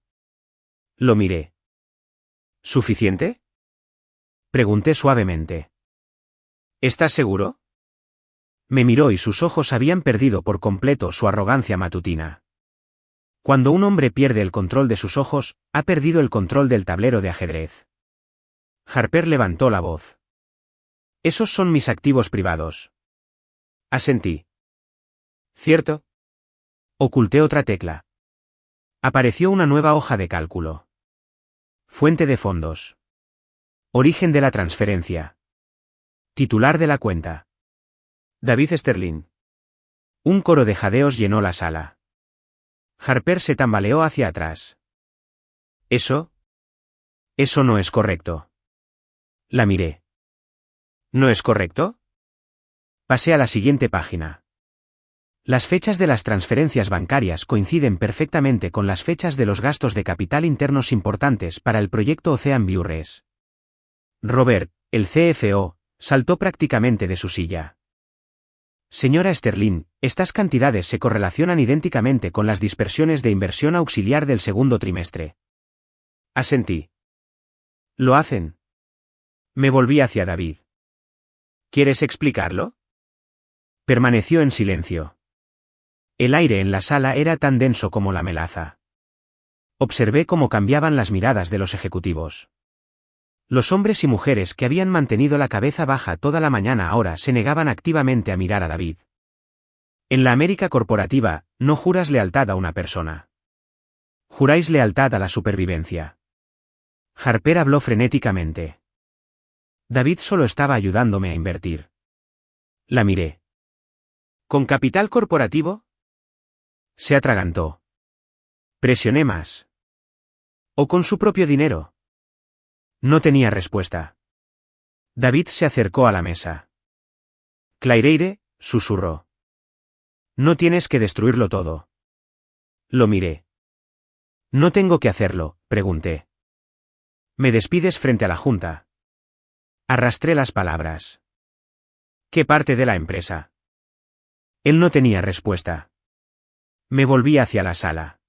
A: Lo miré. ¿Suficiente? Pregunté suavemente. ¿Estás seguro? Me miró y sus ojos habían perdido por completo su arrogancia matutina. Cuando un hombre pierde el control de sus ojos, ha perdido el control del tablero de ajedrez. Harper levantó la voz. Esos son mis activos privados. Asentí. ¿Cierto? Oculté otra tecla. Apareció una nueva hoja de cálculo. Fuente de fondos. Origen de la transferencia. Titular de la cuenta. David Sterling. Un coro de jadeos llenó la sala. Harper se tambaleó hacia atrás. ¿Eso? Eso no es correcto. La miré. ¿No es correcto? Pasé a la siguiente página. Las fechas de las transferencias bancarias coinciden perfectamente con las fechas de los gastos de capital internos importantes para el proyecto Ocean Viewers. Robert, el CFO, saltó prácticamente de su silla. Señora Sterling, estas cantidades se correlacionan idénticamente con las dispersiones de inversión auxiliar del segundo trimestre. Asentí. ¿Lo hacen? Me volví hacia David. ¿Quieres explicarlo? Permaneció en silencio. El aire en la sala era tan denso como la melaza. Observé cómo cambiaban las miradas de los ejecutivos. Los hombres y mujeres que habían mantenido la cabeza baja toda la mañana ahora se negaban activamente a mirar a David. En la América corporativa, no juras lealtad a una persona. Juráis lealtad a la supervivencia. Harper habló frenéticamente. David solo estaba ayudándome a invertir. La miré. ¿Con capital corporativo? Se atragantó. Presioné más. ¿O con su propio dinero? No tenía respuesta. David se acercó a la mesa. Claireire, susurró. No tienes que destruirlo todo. Lo miré. ¿No tengo que hacerlo?, pregunté. Me despides frente a la junta. Arrastré las palabras. ¿Qué parte de la empresa? Él no tenía respuesta. Me volví hacia la sala.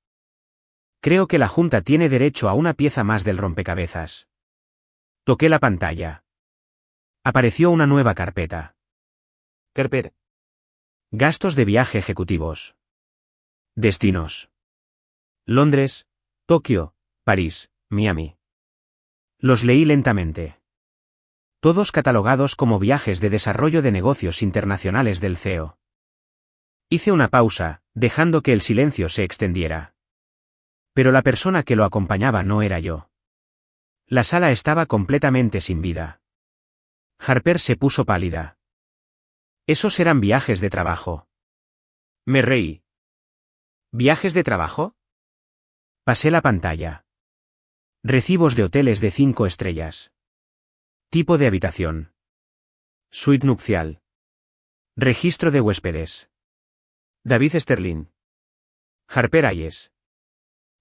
A: Creo que la junta tiene derecho a una pieza más del rompecabezas. Toqué la pantalla. Apareció una nueva carpeta. Carpeta. Gastos de viaje ejecutivos. Destinos. Londres, Tokio, París, Miami. Los leí lentamente. Todos catalogados como viajes de desarrollo de negocios internacionales del CEO. Hice una pausa, dejando que el silencio se extendiera. Pero la persona que lo acompañaba no era yo. La sala estaba completamente sin vida. Harper se puso pálida. Esos eran viajes de trabajo. Me reí. ¿Viajes de trabajo? Pasé la pantalla. Recibos de hoteles de 5 estrellas. Tipo de habitación. Suite nupcial. Registro de huéspedes. David Sterling. Harper Hayes.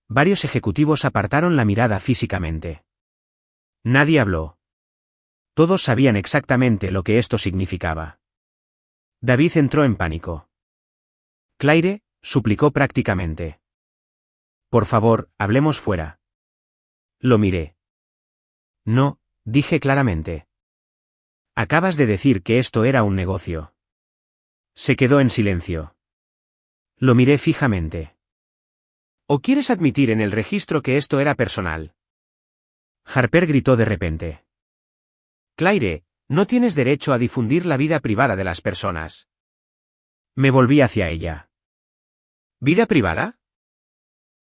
A: Varios ejecutivos apartaron la mirada físicamente. Nadie habló. Todos sabían exactamente lo que esto significaba. David entró en pánico. Claire, suplicó prácticamente. Por favor, hablemos fuera. Lo miré. No, dije claramente. Acabas de decir que esto era un negocio. Se quedó en silencio. Lo miré fijamente. ¿O quieres admitir en el registro que esto era personal? Harper gritó de repente. Claire, no tienes derecho a difundir la vida privada de las personas. Me volví hacia ella. ¿Vida privada?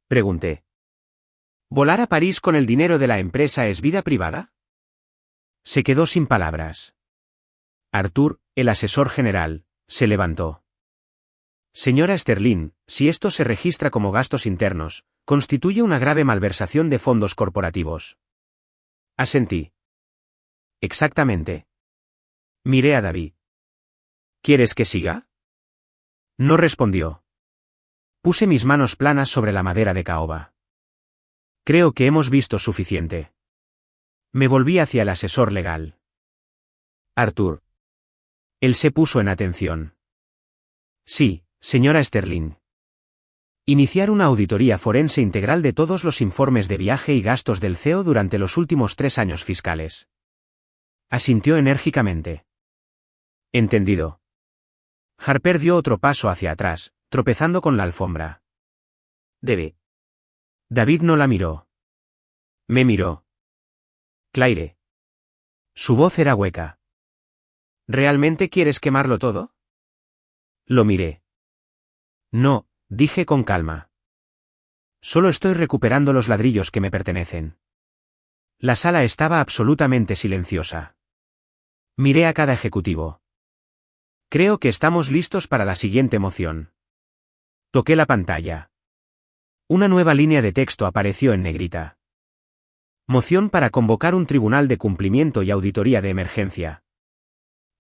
A: Pregunté. ¿Volar a París con el dinero de la empresa es vida privada? Se quedó sin palabras. Arthur, el asesor general, se levantó. Señora Sterling, si esto se registra como gastos internos, constituye una grave malversación de fondos corporativos. Asentí. Exactamente. Miré a David. ¿Quieres que siga? No respondió. Puse mis manos planas sobre la madera de caoba. Creo que hemos visto suficiente. Me volví hacia el asesor legal. Arthur. Él se puso en atención. Sí. Señora Sterling. Iniciar una auditoría forense integral de todos los informes de viaje y gastos del CEO durante los últimos 3 años fiscales. Asintió enérgicamente. Entendido. Harper dio otro paso hacia atrás, tropezando con la alfombra. Debe. David no la miró. Me miró. Claire. Su voz era hueca. ¿Realmente quieres quemarlo todo? Lo miré. No, dije con calma. Solo estoy recuperando los ladrillos que me pertenecen. La sala estaba absolutamente silenciosa. Miré a cada ejecutivo. Creo que estamos listos para la siguiente moción. Toqué la pantalla. Una nueva línea de texto apareció en negrita. Moción para convocar un tribunal de cumplimiento y auditoría de emergencia.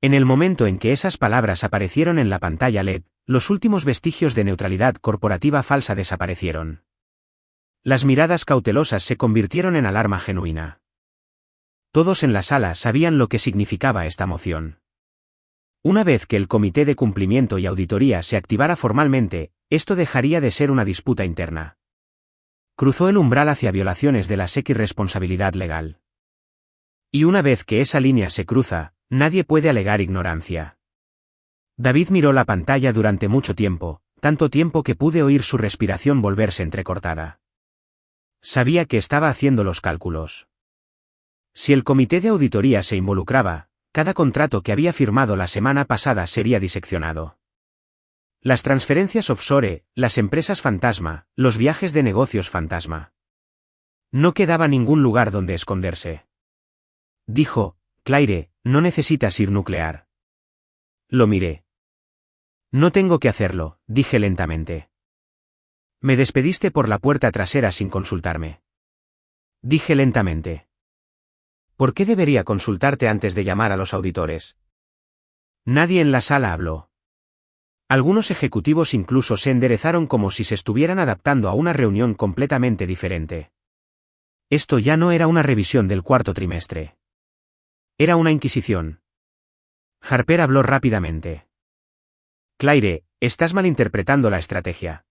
A: En el momento en que esas palabras aparecieron en la pantalla LED, los últimos vestigios de neutralidad corporativa falsa desaparecieron. Las miradas cautelosas se convirtieron en alarma genuina. Todos en la sala sabían lo que significaba esta moción. Una vez que el Comité de Cumplimiento y Auditoría se activara formalmente, esto dejaría de ser una disputa interna. Cruzó el umbral hacia violaciones de la SEC y responsabilidad legal. Y una vez que esa línea se cruza, nadie puede alegar ignorancia. David miró la pantalla durante mucho tiempo, tanto tiempo que pude oír su respiración volverse entrecortada. Sabía que estaba haciendo los cálculos. Si el comité de auditoría se involucraba, cada contrato que había firmado la semana pasada sería diseccionado. Las transferencias offshore, las empresas fantasma, los viajes de negocios fantasma. No quedaba ningún lugar donde esconderse. Dijo, Claire, no necesitas ir nuclear. Lo miré. No tengo que hacerlo, dije lentamente. Me despediste por la puerta trasera sin consultarme. Dije lentamente. ¿Por qué debería consultarte antes de llamar a los auditores? Nadie en la sala habló. Algunos ejecutivos incluso se enderezaron como si se estuvieran adaptando a una reunión completamente diferente. Esto ya no era una revisión del cuarto trimestre. Era una inquisición. Harper habló rápidamente. Claire, estás malinterpretando la estrategia.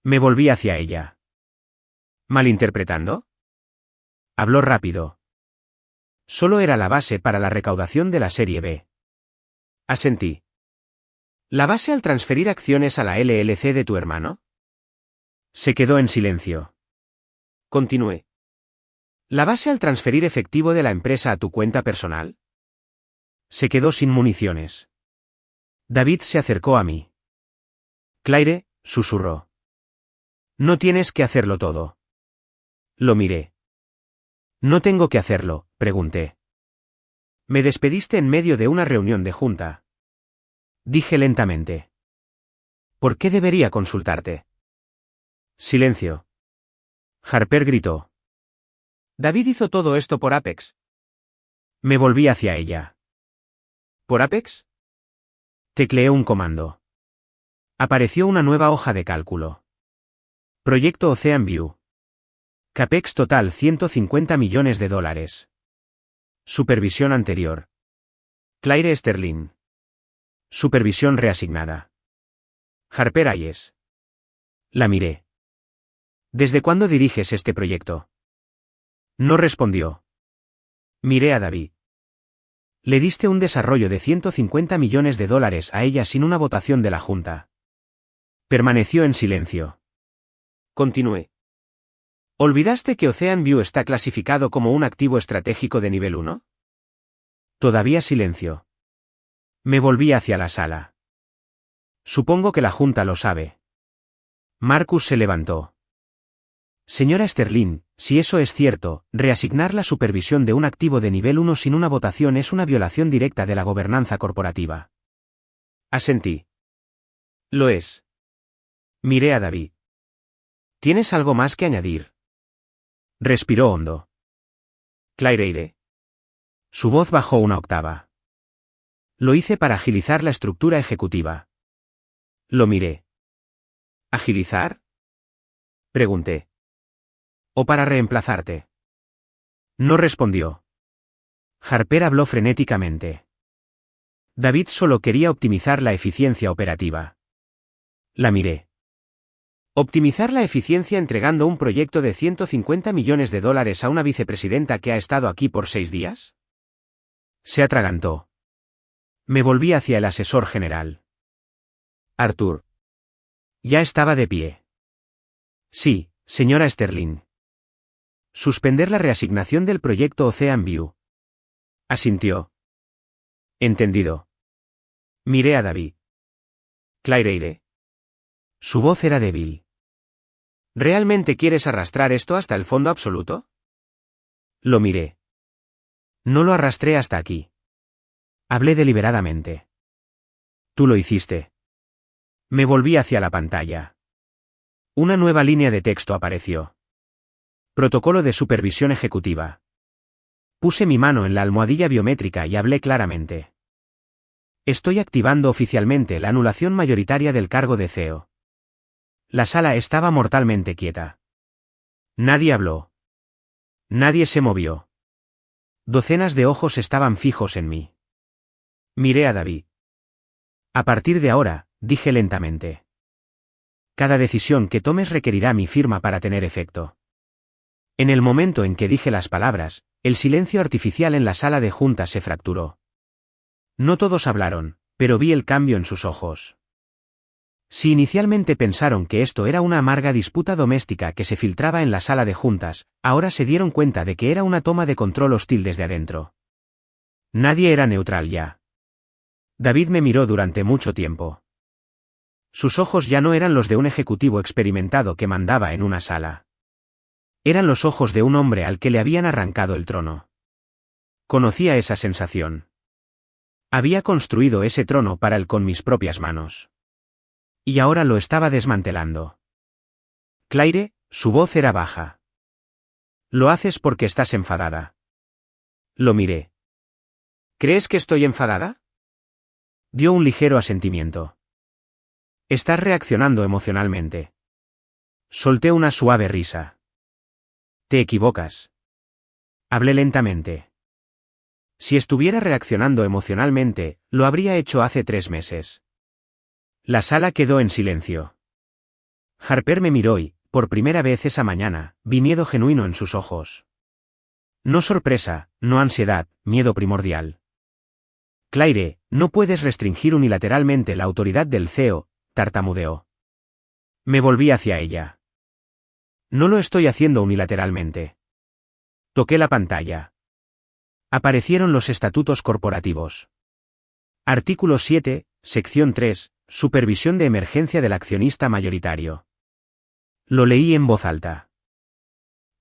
A: Me volví hacia ella. ¿Malinterpretando? Habló rápido. Solo era la base para la recaudación de la Serie B. Asentí. ¿La base al transferir acciones a la LLC de tu hermano? Se quedó en silencio. Continué. ¿La base al transferir efectivo de la empresa a tu cuenta personal? Se quedó sin municiones. David se acercó a mí. Claire, susurró. No tienes que hacerlo todo. Lo miré. No tengo que hacerlo, pregunté. Me despediste en medio de una reunión de junta. Dije lentamente. ¿Por qué debería consultarte? Silencio. Harper gritó. David hizo todo esto por Apex. Me volví hacia ella. ¿Por Apex? Tecleé un comando. Apareció una nueva hoja de cálculo. Proyecto Ocean View. Capex total $150 millones. Supervisión anterior. Claire Sterling. Supervisión reasignada. Harper Hayes. La miré. ¿Desde cuándo diriges este proyecto? No respondió. Miré a David. Le diste un desarrollo de $150 millones a ella sin una votación de la Junta. Permaneció en silencio. Continué. ¿Olvidaste que Ocean View está clasificado como un activo estratégico de nivel 1? Todavía silencio. Me volví hacia la sala. Supongo que la Junta lo sabe. Marcus se levantó. Señora Sterling, si eso es cierto, reasignar la supervisión de un activo de nivel 1 sin una votación es una violación directa de la gobernanza corporativa. Asentí. Lo es. Miré a David. ¿Tienes algo más que añadir? Respiró hondo. Claire. Su voz bajó una octava. Lo hice para agilizar la estructura ejecutiva. Lo miré. ¿Agilizar? Pregunté. ¿O para reemplazarte? No respondió. Harper habló frenéticamente. David solo quería optimizar la eficiencia operativa. La miré. Optimizar la eficiencia entregando un proyecto de $150 millones a una vicepresidenta que ha estado aquí por 6 días? Se atragantó. Me volví hacia el asesor general. Arthur. Ya estaba de pie. Sí, señora Sterling. Suspender la reasignación del proyecto Ocean View. Asintió. Entendido. Miré a David. Claire. Su voz era débil. ¿Realmente quieres arrastrar esto hasta el fondo absoluto? Lo miré. No lo arrastré hasta aquí. Hablé deliberadamente. Tú lo hiciste. Me volví hacia la pantalla. Una nueva línea de texto apareció. Protocolo de supervisión ejecutiva. Puse mi mano en la almohadilla biométrica y hablé claramente. Estoy activando oficialmente la anulación mayoritaria del cargo de CEO. La sala estaba mortalmente quieta. Nadie habló. Nadie se movió. Docenas de ojos estaban fijos en mí. Miré a David. A partir de ahora, dije lentamente. Cada decisión que tomes requerirá mi firma para tener efecto. En el momento en que dije las palabras, el silencio artificial en la sala de juntas se fracturó. No todos hablaron, pero vi el cambio en sus ojos. Si inicialmente pensaron que esto era una amarga disputa doméstica que se filtraba en la sala de juntas, ahora se dieron cuenta de que era una toma de control hostil desde adentro. Nadie era neutral ya. David me miró durante mucho tiempo. Sus ojos ya no eran los de un ejecutivo experimentado que mandaba en una sala. Eran los ojos de un hombre al que le habían arrancado el trono. Conocía esa sensación. Había construido ese trono para él con mis propias manos. Y ahora lo estaba desmantelando. Claire, su voz era baja. Lo haces porque estás enfadada. Lo miré. ¿Crees que estoy enfadada? Dio un ligero asentimiento. Estás reaccionando emocionalmente. Solté una suave risa. Te equivocas. Hablé lentamente. Si estuviera reaccionando emocionalmente, lo habría hecho hace 3 meses. La sala quedó en silencio. Harper me miró y, por primera vez esa mañana, vi miedo genuino en sus ojos. No sorpresa, no ansiedad, miedo primordial. Claire, no puedes restringir unilateralmente la autoridad del CEO, tartamudeó. Me volví hacia ella. No lo estoy haciendo unilateralmente. Toqué la pantalla. Aparecieron los estatutos corporativos. Artículo 7, sección 3, supervisión de emergencia del accionista mayoritario. Lo leí en voz alta.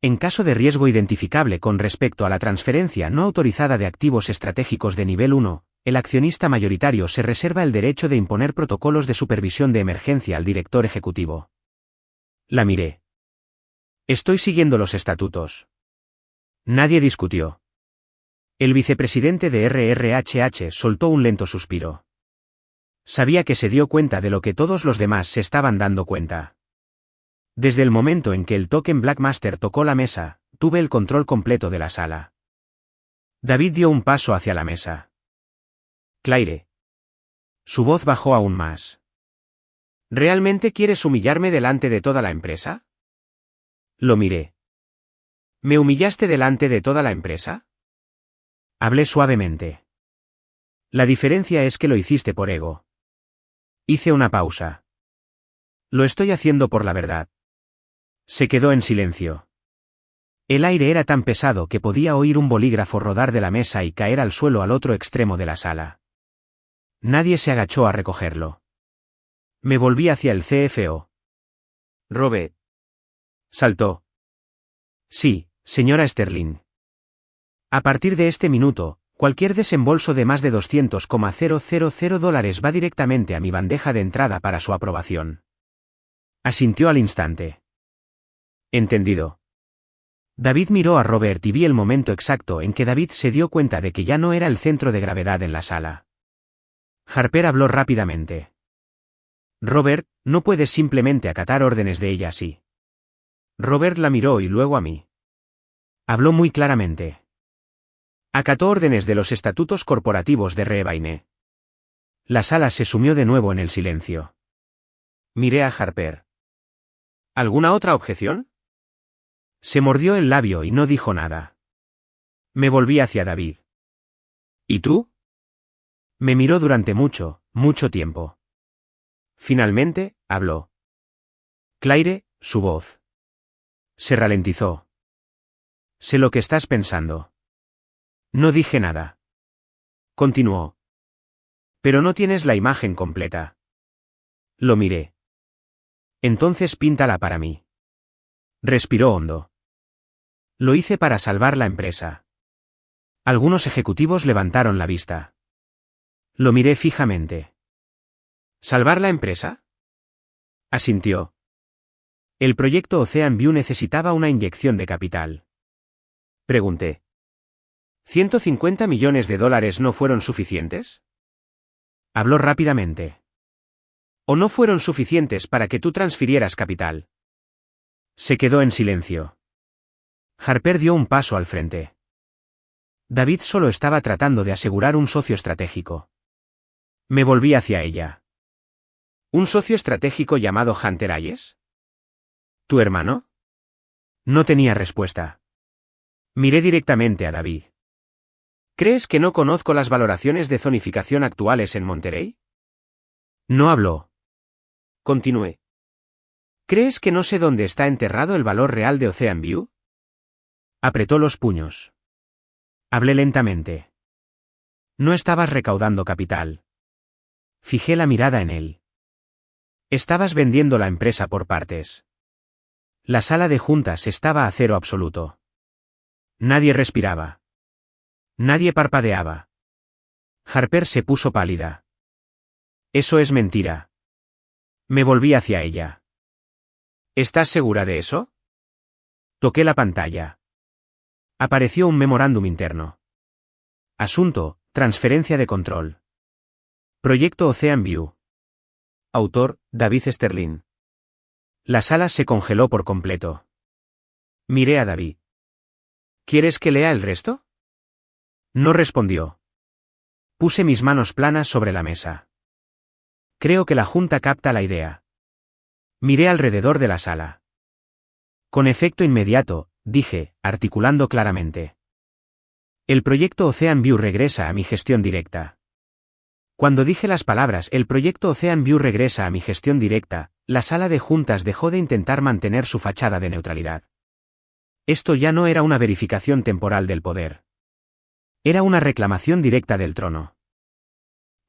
A: En caso de riesgo identificable con respecto a la transferencia no autorizada de activos estratégicos de nivel 1, el accionista mayoritario se reserva el derecho de imponer protocolos de supervisión de emergencia al director ejecutivo. La miré. Estoy siguiendo los estatutos. Nadie discutió. El vicepresidente de RRHH soltó un lento suspiro. Sabía que se dio cuenta de lo que todos los demás se estaban dando cuenta. Desde el momento en que el token Blackmaster tocó la mesa, tuve el control completo de la sala. David dio un paso hacia la mesa. Claire. Su voz bajó aún más. ¿Realmente quieres humillarme delante de toda la empresa? Lo miré. ¿Me humillaste delante de toda la empresa? Hablé suavemente. La diferencia es que lo hiciste por ego. Hice una pausa. Lo estoy haciendo por la verdad. Se quedó en silencio. El aire era tan pesado que podía oír un bolígrafo rodar de la mesa y caer al suelo al otro extremo de la sala. Nadie se agachó a recogerlo. Me volví hacia el CFO. Robert. Saltó. Sí, señora Sterling. A partir de este minuto, cualquier desembolso de más de $200,000 va directamente a mi bandeja de entrada para su aprobación. Asintió al instante. Entendido. David miró a Robert y vi el momento exacto en que David se dio cuenta de que ya no era el centro de gravedad en la sala. Harper habló rápidamente. Robert, no puedes simplemente acatar órdenes de ella así. Robert la miró y luego a mí. Habló muy claramente. Acató órdenes de los estatutos corporativos de Rebaine. La sala se sumió de nuevo en el silencio. Miré a Harper. ¿Alguna otra objeción? Se mordió el labio y no dijo nada. Me volví hacia David. ¿Y tú? Me miró durante mucho, mucho tiempo. Finalmente, habló. Claire, su voz. Se ralentizó. Sé lo que estás pensando. No dije nada. Continuó. Pero no tienes la imagen completa. Lo miré. Entonces píntala para mí. Respiró hondo. Lo hice para salvar la empresa. Algunos ejecutivos levantaron la vista. Lo miré fijamente. ¿Salvar la empresa? Asintió. El proyecto Ocean View necesitaba una inyección de capital. Pregunté. ¿$150 millones no fueron suficientes? Habló rápidamente. ¿O no fueron suficientes para que tú transfirieras capital? Se quedó en silencio. Harper dio un paso al frente. David solo estaba tratando de asegurar un socio estratégico. Me volví hacia ella. ¿Un socio estratégico llamado Hunter Hayes? ¿Tu hermano? No tenía respuesta. Miré directamente a David. ¿Crees que no conozco las valoraciones de zonificación actuales en Monterey? No habló. Continué. ¿Crees que no sé dónde está enterrado el valor real de Ocean View? Apretó los puños. Hablé lentamente. No estabas recaudando capital. Fijé la mirada en él. Estabas vendiendo la empresa por partes. La sala de juntas estaba a cero absoluto. Nadie respiraba. Nadie parpadeaba. Harper se puso pálida. Eso es mentira. Me volví hacia ella. ¿Estás segura de eso? Toqué la pantalla. Apareció un memorándum interno. Asunto: transferencia de control. Proyecto Ocean View. Autor: David Sterling. La sala se congeló por completo. Miré a David. ¿Quieres que lea el resto? No respondió. Puse mis manos planas sobre la mesa. Creo que la Junta capta la idea. Miré alrededor de la sala. Con efecto inmediato, dije, articulando claramente. El proyecto Ocean View regresa a mi gestión directa. Cuando dije las palabras "el proyecto Ocean View regresa a mi gestión directa", la sala de juntas dejó de intentar mantener su fachada de neutralidad. Esto ya no era una verificación temporal del poder. Era una reclamación directa del trono.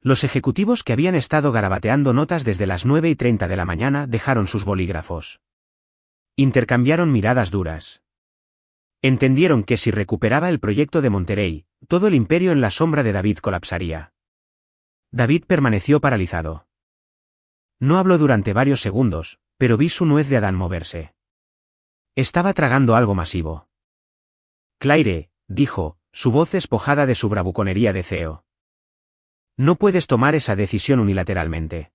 A: Los ejecutivos que habían estado garabateando notas desde las 9:30 de la mañana dejaron sus bolígrafos. Intercambiaron miradas duras. Entendieron que si recuperaba el proyecto de Monterey, todo el imperio en la sombra de David colapsaría. David permaneció paralizado. No habló durante varios segundos, pero vi su nuez de Adán moverse. Estaba tragando algo masivo. Claire, dijo, su voz despojada de su bravuconería de CEO. No puedes tomar esa decisión unilateralmente.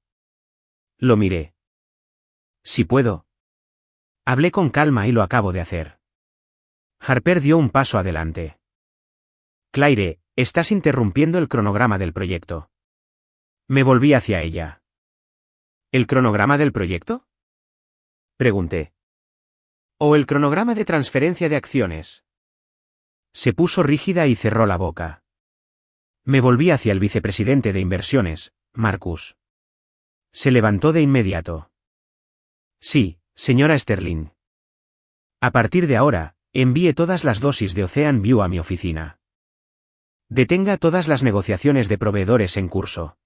A: Lo miré. Si puedo. Hablé con calma y lo acabo de hacer. Harper dio un paso adelante. Claire, estás interrumpiendo el cronograma del proyecto. Me volví hacia ella. ¿El cronograma del proyecto? Pregunté. ¿O el cronograma de transferencia de acciones? Se puso rígida y cerró la boca. Me volví hacia el vicepresidente de inversiones, Marcus. Se levantó de inmediato. Sí, señora Sterling. A partir de ahora, envíe todas las dosis de Ocean View a mi oficina. Detenga todas las negociaciones de proveedores en curso.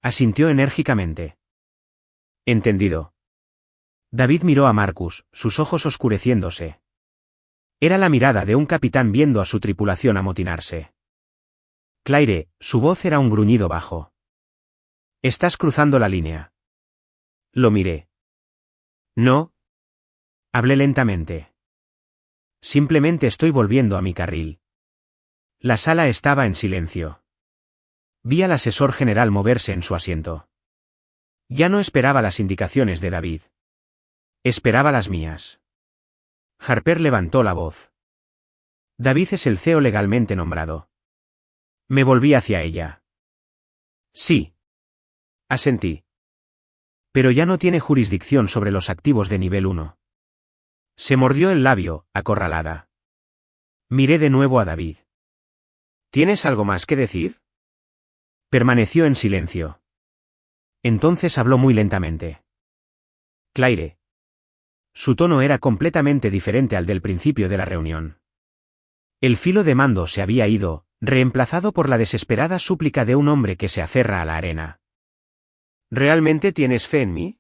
A: Asintió enérgicamente. Entendido. David miró a Marcus, sus ojos oscureciéndose. Era la mirada de un capitán viendo a su tripulación amotinarse. Claire, su voz era un gruñido bajo. Estás cruzando la línea. Lo miré. No. Hablé lentamente. Simplemente estoy volviendo a mi carril. La sala estaba en silencio. Vi al asesor general moverse en su asiento. Ya no esperaba las indicaciones de David. Esperaba las mías. Harper levantó la voz. David es el CEO legalmente nombrado. Me volví hacia ella. Sí. Asentí. Pero ya no tiene jurisdicción sobre los activos de nivel 1. Se mordió el labio, acorralada. Miré de nuevo a David. ¿Tienes algo más que decir? Permaneció en silencio. Entonces habló muy lentamente. Claire. Su tono era completamente diferente al del principio de la reunión. El filo de mando se había ido, reemplazado por la desesperada súplica de un hombre que se aferra a la arena. ¿Realmente tienes fe en mí?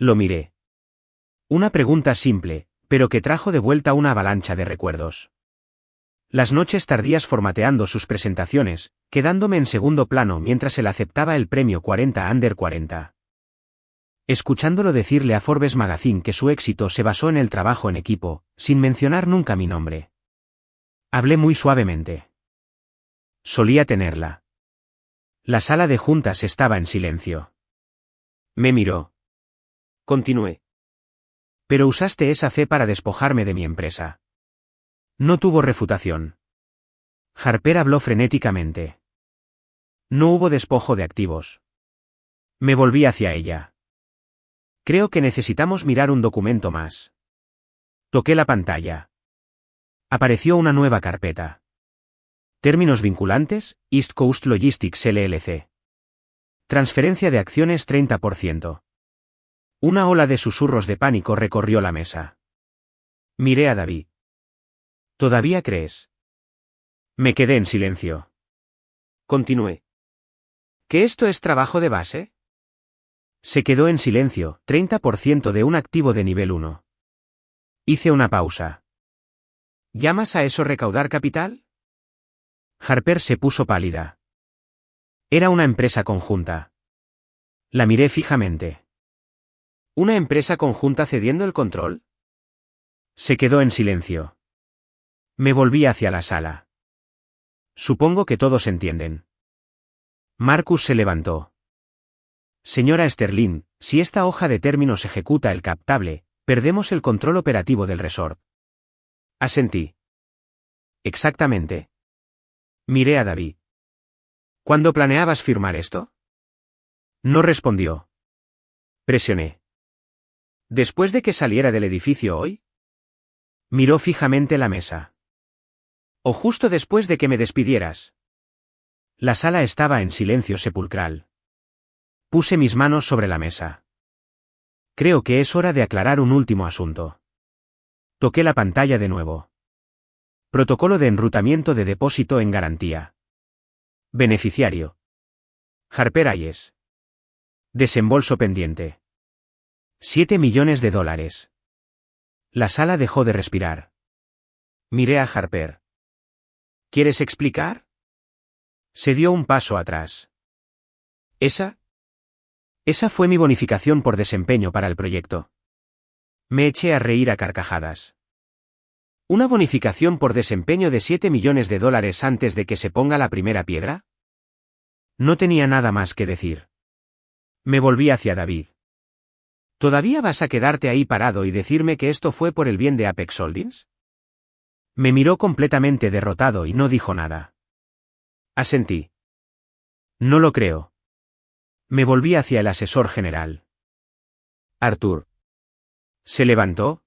A: Lo miré. Una pregunta simple, pero que trajo de vuelta una avalancha de recuerdos. Las noches tardías formateando sus presentaciones, quedándome en segundo plano mientras él aceptaba el premio 40 Under 40. Escuchándolo decirle a Forbes Magazine que su éxito se basó en el trabajo en equipo, sin mencionar nunca mi nombre. Hablé muy suavemente. Solía tenerla. La sala de juntas estaba en silencio. Me miró. Continué. Pero usaste esa fe para despojarme de mi empresa. No tuvo refutación. Harper habló frenéticamente. No hubo despojo de activos. Me volví hacia ella. Creo que necesitamos mirar un documento más. Toqué la pantalla. Apareció una nueva carpeta. Términos vinculantes, East Coast Logistics LLC. Transferencia de acciones 30%. Una ola de susurros de pánico recorrió la mesa. Miré a David. ¿Todavía crees? Me quedé en silencio. Continué. ¿Que esto es trabajo de base? Se quedó en silencio, 30% de un activo de nivel 1. Hice una pausa. ¿Llamas a eso recaudar capital? Harper se puso pálida. Era una empresa conjunta. La miré fijamente. ¿Una empresa conjunta cediendo el control? Se quedó en silencio. Me volví hacia la sala. Supongo que todos entienden. Marcus se levantó. Señora Sterling, si esta hoja de términos ejecuta el captable, perdemos el control operativo del resort. Asentí. Exactamente. Miré a David. ¿Cuándo planeabas firmar esto? No respondió. Presioné. ¿Después de que saliera del edificio hoy? Miró fijamente la mesa. ¿O justo después de que me despidieras? La sala estaba en silencio sepulcral. Puse mis manos sobre la mesa. Creo que es hora de aclarar un último asunto. Toqué la pantalla de nuevo. Protocolo de enrutamiento de depósito en garantía. Beneficiario. Harper Hayes. Desembolso pendiente. $7 millones. La sala dejó de respirar. Miré a Harper. ¿Quieres explicar? Se dio un paso atrás. Esa fue mi bonificación por desempeño para el proyecto. Me eché a reír a carcajadas. ¿Una bonificación por desempeño de $7 millones antes de que se ponga la primera piedra? No tenía nada más que decir. Me volví hacia David. ¿Todavía vas a quedarte ahí parado y decirme que esto fue por el bien de Apex Holdings? Me miró completamente derrotado y no dijo nada. Asentí. No lo creo. Me volví hacia el asesor general. Arthur. ¿Se levantó?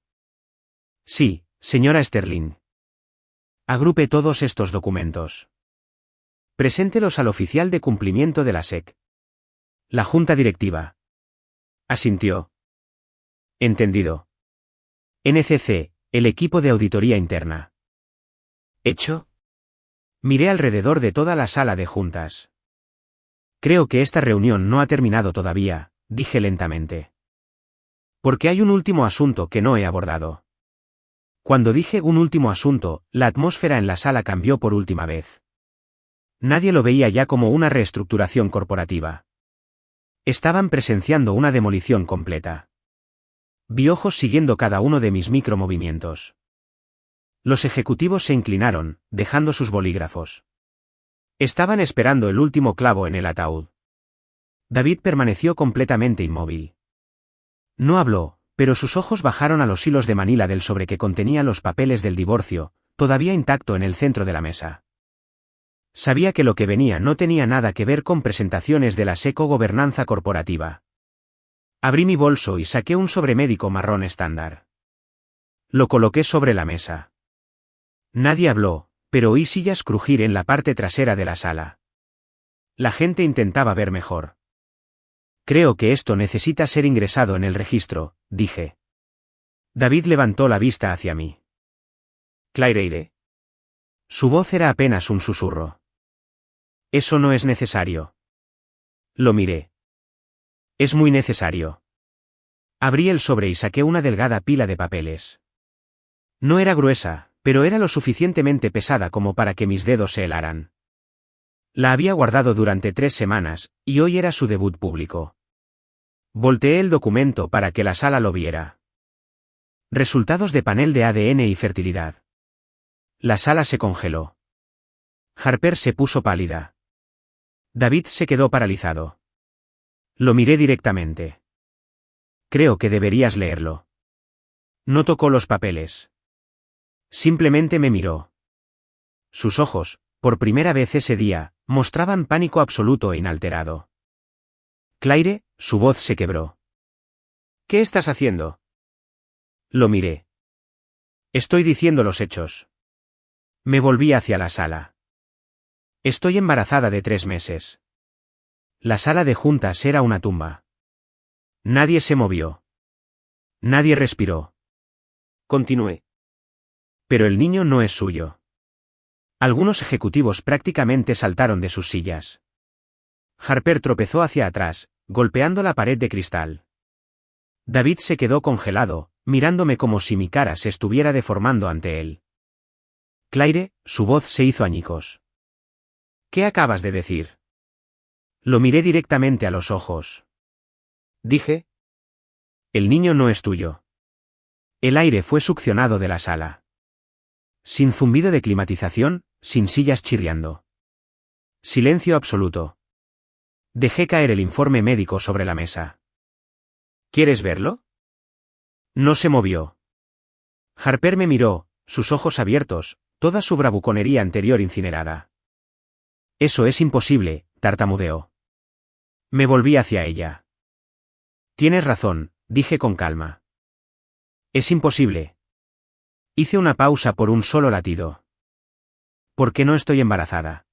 A: Sí, señora Sterling. Agrupe todos estos documentos. Preséntelos al oficial de cumplimiento de la SEC. La junta directiva. Asintió. Entendido. NCC, el equipo de auditoría interna. ¿Hecho? Miré alrededor de toda la sala de juntas. Creo que esta reunión no ha terminado todavía, dije lentamente. Porque hay un último asunto que no he abordado. Cuando dije un último asunto, la atmósfera en la sala cambió por última vez. Nadie lo veía ya como una reestructuración corporativa. Estaban presenciando una demolición completa. Vi ojos siguiendo cada uno de mis micromovimientos. Los ejecutivos se inclinaron, dejando sus bolígrafos. Estaban esperando el último clavo en el ataúd. David permaneció completamente inmóvil. No habló, pero sus ojos bajaron a los hilos de manila del sobre que contenía los papeles del divorcio, todavía intacto en el centro de la mesa. Sabía que lo que venía no tenía nada que ver con presentaciones de la SECO gobernanza corporativa. Abrí mi bolso y saqué un sobre médico marrón estándar. Lo coloqué sobre la mesa. Nadie habló, pero oí sillas crujir en la parte trasera de la sala. La gente intentaba ver mejor. Creo que esto necesita ser ingresado en el registro, dije. David levantó la vista hacia mí. Claire. Su voz era apenas un susurro. Eso no es necesario. Lo miré. Es muy necesario. Abrí el sobre y saqué una delgada pila de papeles. No era gruesa, pero era lo suficientemente pesada como para que mis dedos se helaran. La había guardado durante 3 semanas, y hoy era su debut público. Volteé el documento para que la sala lo viera. Resultados de panel de ADN y fertilidad. La sala se congeló. Harper se puso pálida. David se quedó paralizado. Lo miré directamente. Creo que deberías leerlo. No tocó los papeles. Simplemente me miró. Sus ojos, por primera vez ese día, mostraban pánico absoluto e inalterado. Claire, su voz se quebró. ¿Qué estás haciendo? Lo miré. Estoy diciendo los hechos. Me volví hacia la sala. Estoy embarazada de 3 meses. La sala de juntas era una tumba. Nadie se movió. Nadie respiró. Continué. Pero el niño no es suyo. Algunos ejecutivos prácticamente saltaron de sus sillas. Harper tropezó hacia atrás, golpeando la pared de cristal. David se quedó congelado, mirándome como si mi cara se estuviera deformando ante él. Claire, su voz se hizo añicos. ¿Qué acabas de decir? Lo miré directamente a los ojos. Dije. El niño no es tuyo. El aire fue succionado de la sala. Sin zumbido de climatización, sin sillas chirriando. Silencio absoluto. Dejé caer el informe médico sobre la mesa. ¿Quieres verlo? No se movió. Harper me miró, sus ojos abiertos, toda su bravuconería anterior incinerada. Eso es imposible, tartamudeó. Me volví hacia ella. Tienes razón, dije con calma. Es imposible. Hice una pausa por un solo latido. ¿Por qué no estoy embarazada?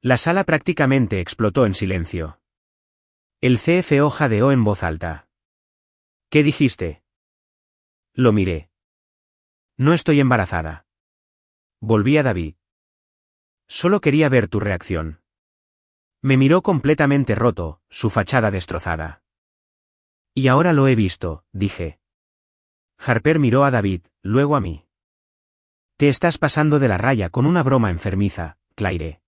A: La sala prácticamente explotó en silencio. El CFO jadeó en voz alta. ¿Qué dijiste? Lo miré. No estoy embarazada. Volví a David. Solo quería ver tu reacción. Me miró completamente roto, su fachada destrozada. Y ahora lo he visto, dije. Harper miró a David, luego a mí. Te estás pasando de la raya con una broma enfermiza, Claire.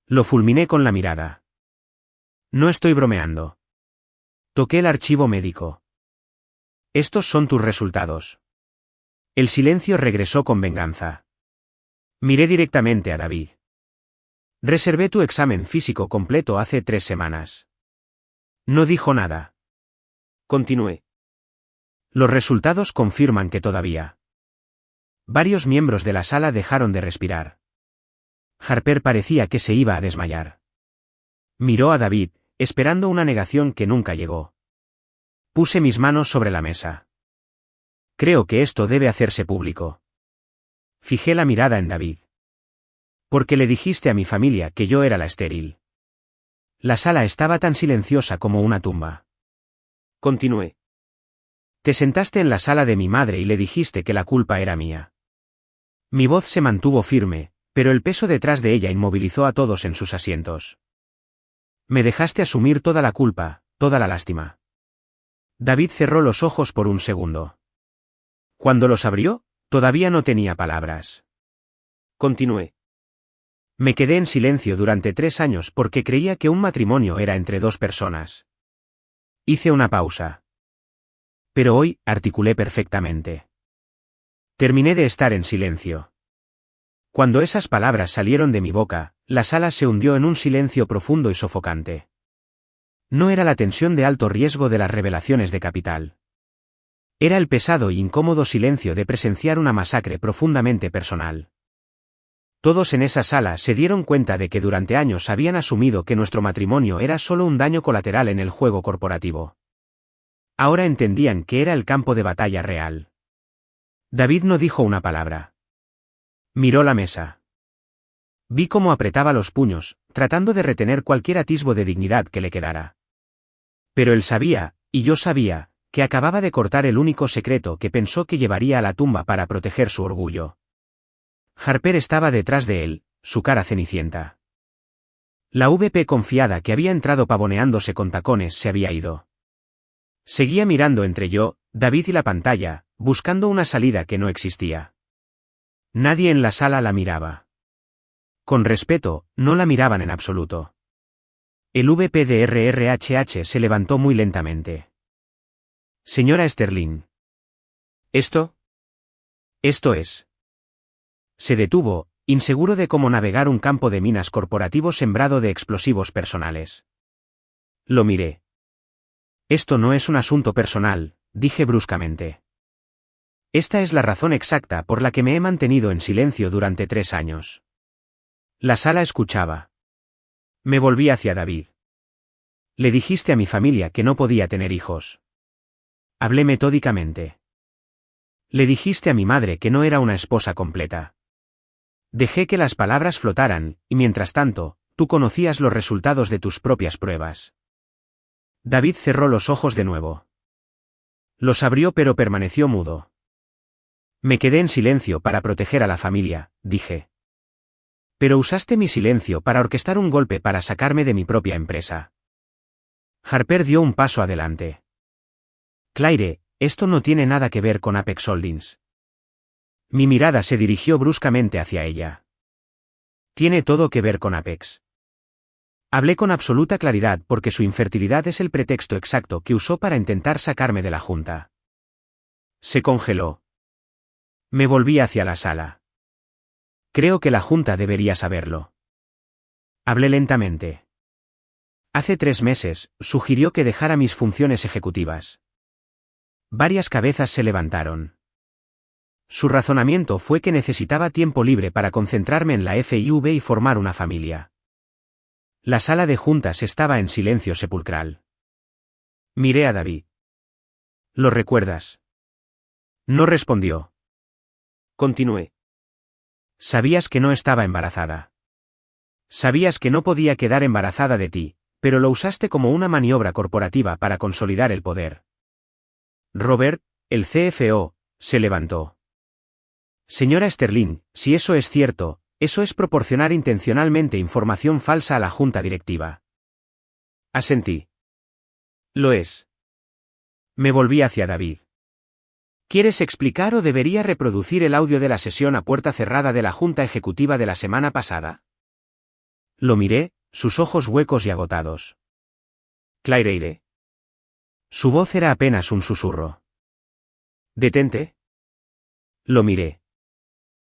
A: Lo fulminé con la mirada. No estoy bromeando. Toqué el archivo médico. Estos son tus resultados. El silencio regresó con venganza. Miré directamente a David. Reservé tu examen físico completo hace 3 semanas. No dijo nada. Continué. Los resultados confirman que todavía. Varios miembros de la sala dejaron de respirar. Harper parecía que se iba a desmayar. Miró a David, esperando una negación que nunca llegó. Puse mis manos sobre la mesa. Creo que esto debe hacerse público. Fijé la mirada en David. Porque le dijiste a mi familia que yo era la estéril. La sala estaba tan silenciosa como una tumba. Continué. Te sentaste en la sala de mi madre y le dijiste que la culpa era mía. Mi voz se mantuvo firme, pero el peso detrás de ella inmovilizó a todos en sus asientos. Me dejaste asumir toda la culpa, toda la lástima. David cerró los ojos por un segundo. Cuando los abrió, todavía no tenía palabras. Continué. Me quedé en silencio durante 3 años porque creía que un matrimonio era entre 2 personas. Hice una pausa. Pero hoy, articulé perfectamente. Terminé de estar en silencio. Cuando esas palabras salieron de mi boca, la sala se hundió en un silencio profundo y sofocante. No era la tensión de alto riesgo de las revelaciones de Capital. Era el pesado y incómodo silencio de presenciar una masacre profundamente personal. Todos en esa sala se dieron cuenta de que durante años habían asumido que nuestro matrimonio era solo un daño colateral en el juego corporativo. Ahora entendían que era el campo de batalla real. David no dijo una palabra. Miró la mesa. Vi cómo apretaba los puños, tratando de retener cualquier atisbo de dignidad que le quedara. Pero él sabía, y yo sabía, que acababa de cortar el único secreto que pensó que llevaría a la tumba para proteger su orgullo. Harper estaba detrás de él, su cara cenicienta. La VP confiada que había entrado pavoneándose con tacones se había ido. Seguía mirando entre yo, David y la pantalla, buscando una salida que no existía. Nadie en la sala la miraba. Con respeto, no la miraban en absoluto. El VPDRRHH se levantó muy lentamente. Señora Sterling. ¿Esto? Esto es. Se detuvo, inseguro de cómo navegar un campo de minas corporativo sembrado de explosivos personales. Lo miré. Esto no es un asunto personal, dije bruscamente. Esta es la razón exacta por la que me he mantenido en silencio durante 3 años. La sala escuchaba. Me volví hacia David. Le dijiste a mi familia que no podía tener hijos. Hablé metódicamente. Le dijiste a mi madre que no era una esposa completa. Dejé que las palabras flotaran, y mientras tanto, tú conocías los resultados de tus propias pruebas. David cerró los ojos de nuevo. Los abrió pero permaneció mudo. Me quedé en silencio para proteger a la familia, dije. Pero usaste mi silencio para orquestar un golpe para sacarme de mi propia empresa. Harper dio un paso adelante. Claire, esto no tiene nada que ver con Apex Holdings. Mi mirada se dirigió bruscamente hacia ella. Tiene todo que ver con Apex. Hablé con absoluta claridad porque su infertilidad es el pretexto exacto que usó para intentar sacarme de la junta. Se congeló. Me volví hacia la sala. Creo que la junta debería saberlo. Hablé lentamente. Hace 3 meses, sugirió que dejara mis funciones ejecutivas. Varias cabezas se levantaron. Su razonamiento fue que necesitaba tiempo libre para concentrarme en la FIV y formar una familia. La sala de juntas estaba en silencio sepulcral. Miré a David. ¿Lo recuerdas? No respondió. Continué. Sabías que no estaba embarazada. Sabías que no podía quedar embarazada de ti, pero lo usaste como una maniobra corporativa para consolidar el poder. Robert, el CFO, se levantó. Señora Sterling, si eso es cierto, eso es proporcionar intencionalmente información falsa a la junta directiva. Asentí. Lo es. Me volví hacia David. ¿Quieres explicar o debería reproducir el audio de la sesión a puerta cerrada de la junta ejecutiva de la semana pasada? Lo miré, sus ojos huecos y agotados. Claire. Su voz era apenas un susurro. ¿Detente? Lo miré.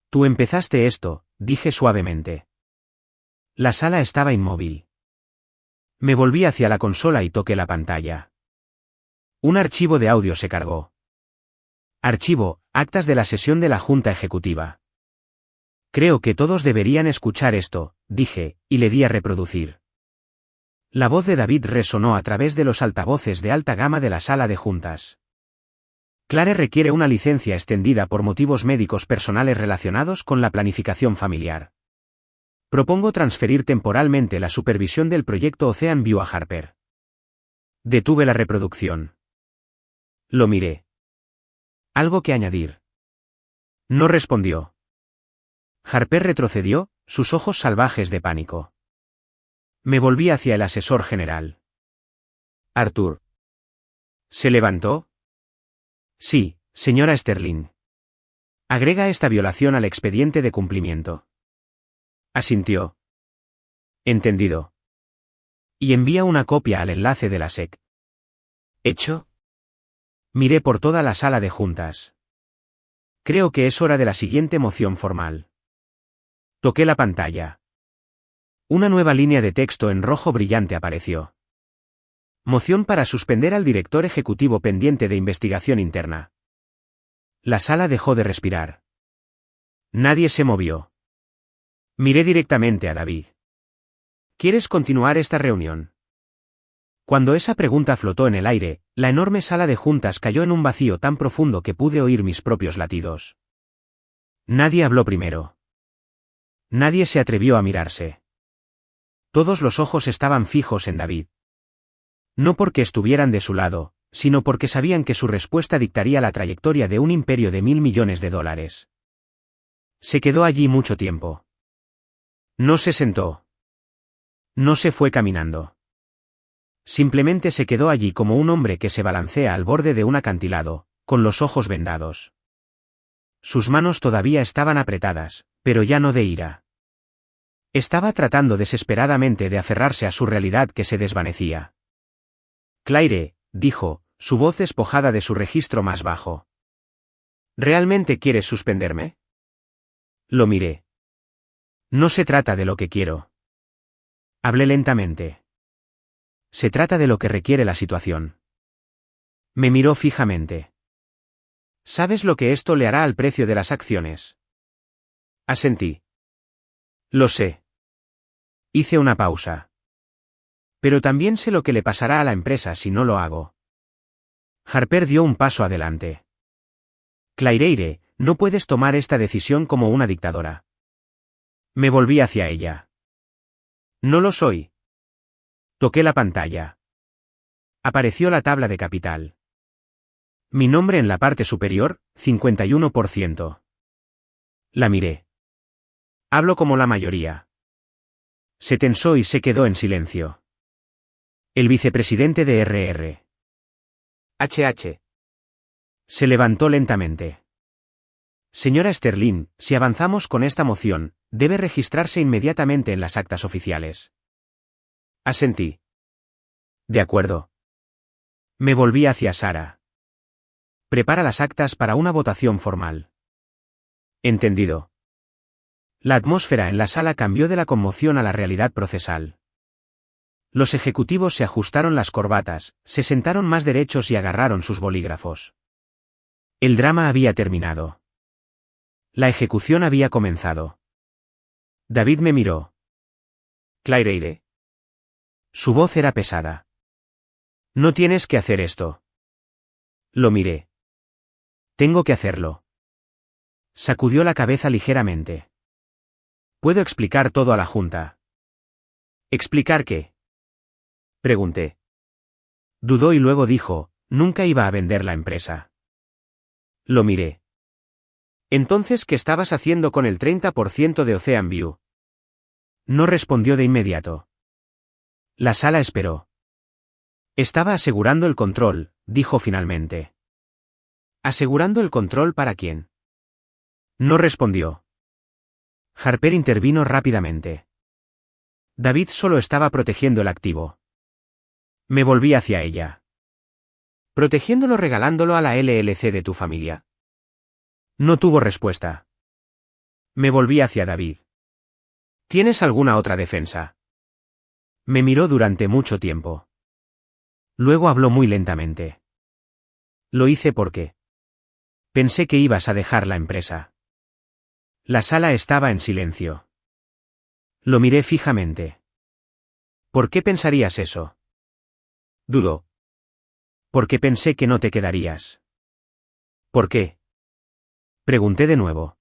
A: Tú empezaste esto, dije suavemente. La sala estaba inmóvil. Me volví hacia la consola y toqué la pantalla. Un archivo de audio se cargó. Archivo, actas de la sesión de la Junta Ejecutiva. Creo que todos deberían escuchar esto, dije, y le di a reproducir. La voz de David resonó a través de los altavoces de alta gama de la sala de juntas. Claire requiere una licencia extendida por motivos médicos personales relacionados con la planificación familiar. Propongo transferir temporalmente la supervisión del proyecto Ocean View a Harper. Detuve la reproducción. Lo miré. ¿Algo que añadir? No respondió. Harper retrocedió, sus ojos salvajes de pánico. Me volví hacia el asesor general. Arthur. ¿Se levantó? Sí, señora Sterling. Agrega esta violación al expediente de cumplimiento. Asintió. Entendido. Y envía una copia al enlace de la SEC. ¿Hecho? Miré por toda la sala de juntas. Creo que es hora de la siguiente moción formal. Toqué la pantalla. Una nueva línea de texto en rojo brillante apareció. Moción para suspender al director ejecutivo pendiente de investigación interna. La sala dejó de respirar. Nadie se movió. Miré directamente a David. ¿Quieres continuar esta reunión? Cuando esa pregunta flotó en el aire, la enorme sala de juntas cayó en un vacío tan profundo que pude oír mis propios latidos. Nadie habló primero. Nadie se atrevió a mirarse. Todos los ojos estaban fijos en David. No porque estuvieran de su lado, sino porque sabían que su respuesta dictaría la trayectoria de un imperio de $1.000 millones. Se quedó allí mucho tiempo. No se sentó. No se fue caminando. Simplemente se quedó allí como un hombre que se balancea al borde de un acantilado, con los ojos vendados. Sus manos todavía estaban apretadas, pero ya no de ira. Estaba tratando desesperadamente de aferrarse a su realidad que se desvanecía. Claire, dijo, su voz despojada de su registro más bajo. ¿Realmente quieres suspenderme? Lo miré. No se trata de lo que quiero. Hablé lentamente. Se trata de lo que requiere la situación. Me miró fijamente. ¿Sabes lo que esto le hará al precio de las acciones? Asentí. Lo sé. Hice una pausa. Pero también sé lo que le pasará a la empresa si no lo hago. Harper dio un paso adelante. Claire, no puedes tomar esta decisión como una dictadora. Me volví hacia ella. No lo soy. Toqué la pantalla. Apareció la tabla de capital. Mi nombre en la parte superior, 51%. La miré. Hablo como la mayoría. Se tensó y se quedó en silencio. El vicepresidente de RR. HH. Se levantó lentamente. Señora Sterling, si avanzamos con esta moción, debe registrarse inmediatamente en las actas oficiales. Asentí. De acuerdo. Me volví hacia Sara. Prepara las actas para una votación formal. Entendido. La atmósfera en la sala cambió de la conmoción a la realidad procesal. Los ejecutivos se ajustaron las corbatas, se sentaron más derechos y agarraron sus bolígrafos. El drama había terminado. La ejecución había comenzado. David me miró. Claire. Su voz era pesada. No tienes que hacer esto. Lo miré. Tengo que hacerlo. Sacudió la cabeza ligeramente. Puedo explicar todo a la junta. ¿Explicar qué? Pregunté. Dudó y luego dijo, nunca iba a vender la empresa. Lo miré. Entonces, ¿qué estabas haciendo con el 30% de Ocean View? No respondió de inmediato. La sala esperó. Estaba asegurando el control, dijo finalmente. ¿Asegurando el control para quién? No respondió. Harper intervino rápidamente. David solo estaba protegiendo el activo. Me volví hacia ella. ¿Protegiéndolo regalándolo a la LLC de tu familia? No tuvo respuesta. Me volví hacia David. ¿Tienes alguna otra defensa? Me miró durante mucho tiempo. Luego habló muy lentamente. Lo hice porque pensé que ibas a dejar la empresa. La sala estaba en silencio. Lo miré fijamente. ¿Por qué pensarías eso? Dudó. Porque pensé que no te quedarías. ¿Por qué? Pregunté de nuevo.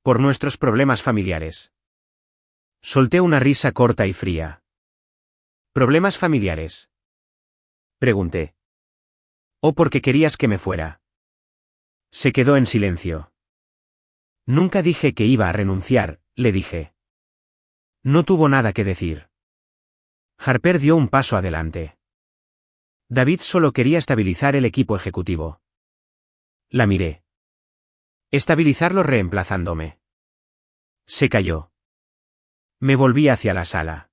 A: Por nuestros problemas familiares. Solté una risa corta y fría. ¿Problemas familiares? Pregunté. ¿O porque querías que me fuera? Se quedó en silencio. Nunca dije que iba a renunciar, le dije. No tuvo nada que decir. Harper dio un paso adelante. David solo quería estabilizar el equipo ejecutivo. La miré. Estabilizarlo reemplazándome. Se calló. Me volví hacia la sala.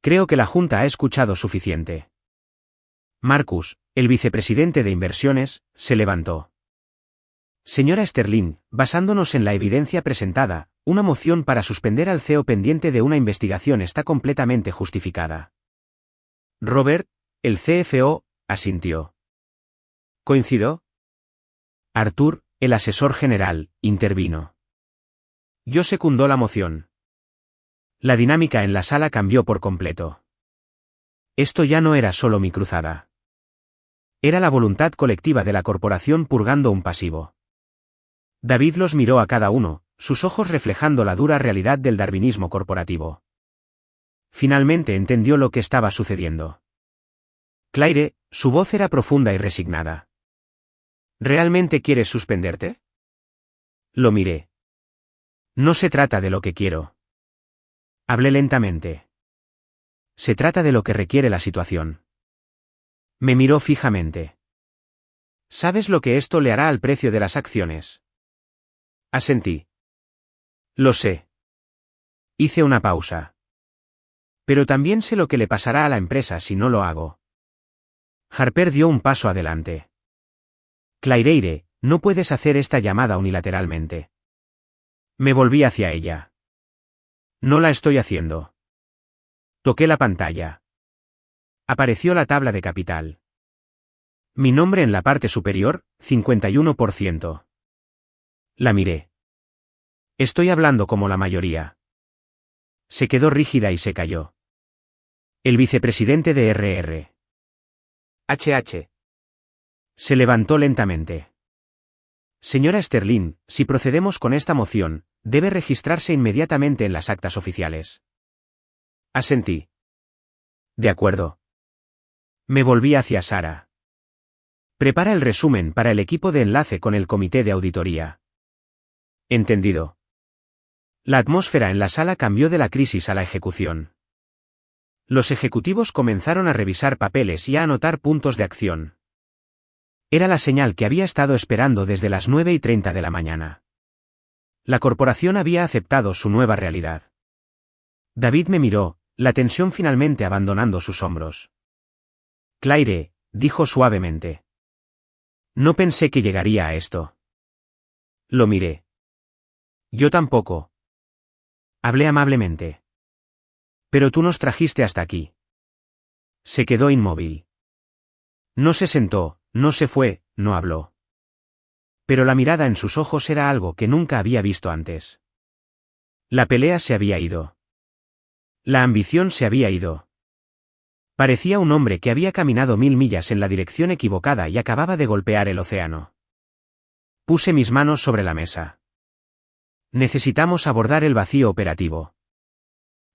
A: Creo que la Junta ha escuchado suficiente. Marcus, el vicepresidente de inversiones, se levantó. Señora Sterling, basándonos en la evidencia presentada, una moción para suspender al CEO pendiente de una investigación está completamente justificada. Robert, el CFO, asintió. ¿Coincido? Arthur, el asesor general, intervino. Yo secundó la moción. La dinámica en la sala cambió por completo. Esto ya no era solo mi cruzada. Era la voluntad colectiva de la corporación purgando un pasivo. David los miró a cada uno, sus ojos reflejando la dura realidad del darwinismo corporativo. Finalmente entendió lo que estaba sucediendo. Claire, su voz era profunda y resignada. ¿Realmente quieres suspenderte? Lo miré. No se trata de lo que quiero. Hablé lentamente. Se trata de lo que requiere la situación. Me miró fijamente. ¿Sabes lo que esto le hará al precio de las acciones? Asentí. Lo sé. Hice una pausa. Pero también sé lo que le pasará a la empresa si no lo hago. Harper dio un paso adelante. Claire, no puedes hacer esta llamada unilateralmente. Me volví hacia ella. No la estoy haciendo. Toqué la pantalla. Apareció la tabla de capital. Mi nombre en la parte superior, 51%. La miré. Estoy hablando como la mayoría. Se quedó rígida y se calló. El vicepresidente de RR. HH. Se levantó lentamente. Señora Sterling, si procedemos con esta moción, debe registrarse inmediatamente en las actas oficiales. Asentí. De acuerdo. Me volví hacia Sara. Prepara el resumen para el equipo de enlace con el comité de auditoría. Entendido. La atmósfera en la sala cambió de la crisis a la ejecución. Los ejecutivos comenzaron a revisar papeles y a anotar puntos de acción. Era la señal que había estado esperando desde las 9:30 de la mañana. La corporación había aceptado su nueva realidad. David me miró, la tensión finalmente abandonando sus hombros. Claire, dijo suavemente. No pensé que llegaría a esto. Lo miré. Yo tampoco. Hablé amablemente. Pero tú nos trajiste hasta aquí. Se quedó inmóvil. No se sentó, no se fue, no habló. Pero la mirada en sus ojos era algo que nunca había visto antes. La pelea se había ido. La ambición se había ido. Parecía un hombre que había caminado 1000 millas en la dirección equivocada y acababa de golpear el océano. Puse mis manos sobre la mesa. Necesitamos abordar el vacío operativo.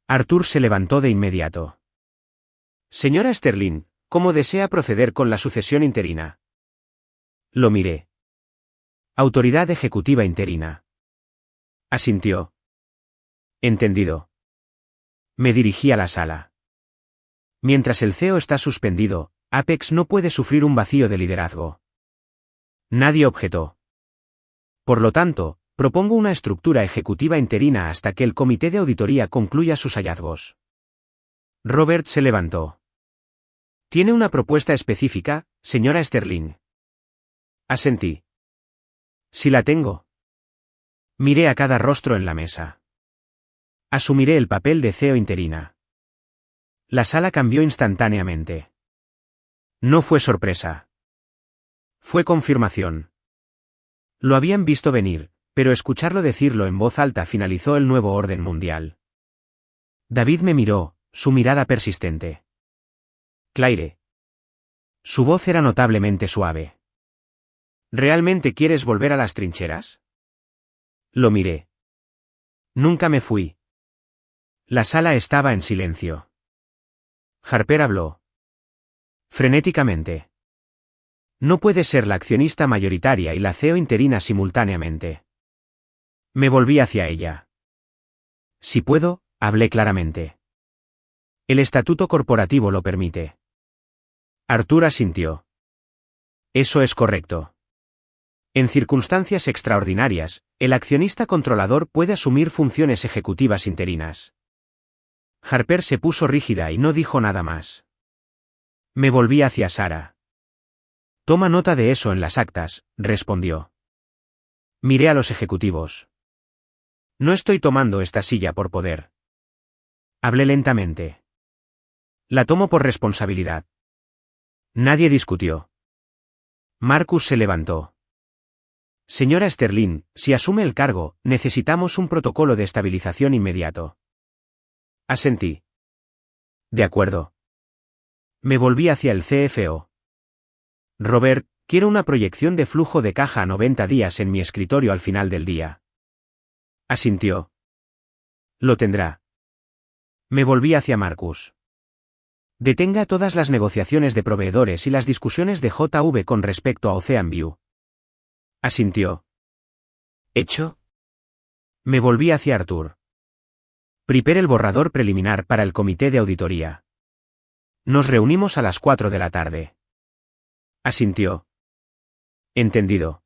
A: Arthur se levantó de inmediato. Señora Sterling, ¿cómo desea proceder con la sucesión interina? Lo miré. Autoridad ejecutiva interina. Asintió. Entendido. Me dirigí a la sala. Mientras el CEO está suspendido, Apex no puede sufrir un vacío de liderazgo. Nadie objetó. Por lo tanto, propongo una estructura ejecutiva interina hasta que el comité de auditoría concluya sus hallazgos. Robert se levantó. ¿Tiene una propuesta específica, señora Sterling? Asentí. Si la tengo. Miré a cada rostro en la mesa. Asumiré el papel de CEO interina. La sala cambió instantáneamente. No fue sorpresa. Fue confirmación. Lo habían visto venir, pero escucharlo decirlo en voz alta finalizó el nuevo orden mundial. David me miró, su mirada persistente. Claire. Su voz era notablemente suave. ¿Realmente quieres volver a las trincheras? Lo miré. Nunca me fui. La sala estaba en silencio. Harper habló. Frenéticamente. No puede ser la accionista mayoritaria y la CEO interina simultáneamente. Me volví hacia ella. Si puedo, hablé claramente. El estatuto corporativo lo permite. Arthur asintió. Eso es correcto. En circunstancias extraordinarias, el accionista controlador puede asumir funciones ejecutivas interinas. Harper se puso rígida y no dijo nada más. Me volví hacia Sara. Toma nota de eso en las actas, respondió. Miré a los ejecutivos. No estoy tomando esta silla por poder. Hablé lentamente. La tomo por responsabilidad. Nadie discutió. Marcus se levantó. Señora Sterling, si asume el cargo, necesitamos un protocolo de estabilización inmediato. Asentí. De acuerdo. Me volví hacia el CFO. Robert, quiero una proyección de flujo de caja a 90 días en mi escritorio al final del día. Asintió. Lo tendrá. Me volví hacia Marcus. Detenga todas las negociaciones de proveedores y las discusiones de JV con respecto a Ocean View. Asintió. ¿Hecho? Me volví hacia Arthur. Prepare el borrador preliminar para el comité de auditoría. Nos reunimos a las 4 de la tarde. Asintió. Entendido.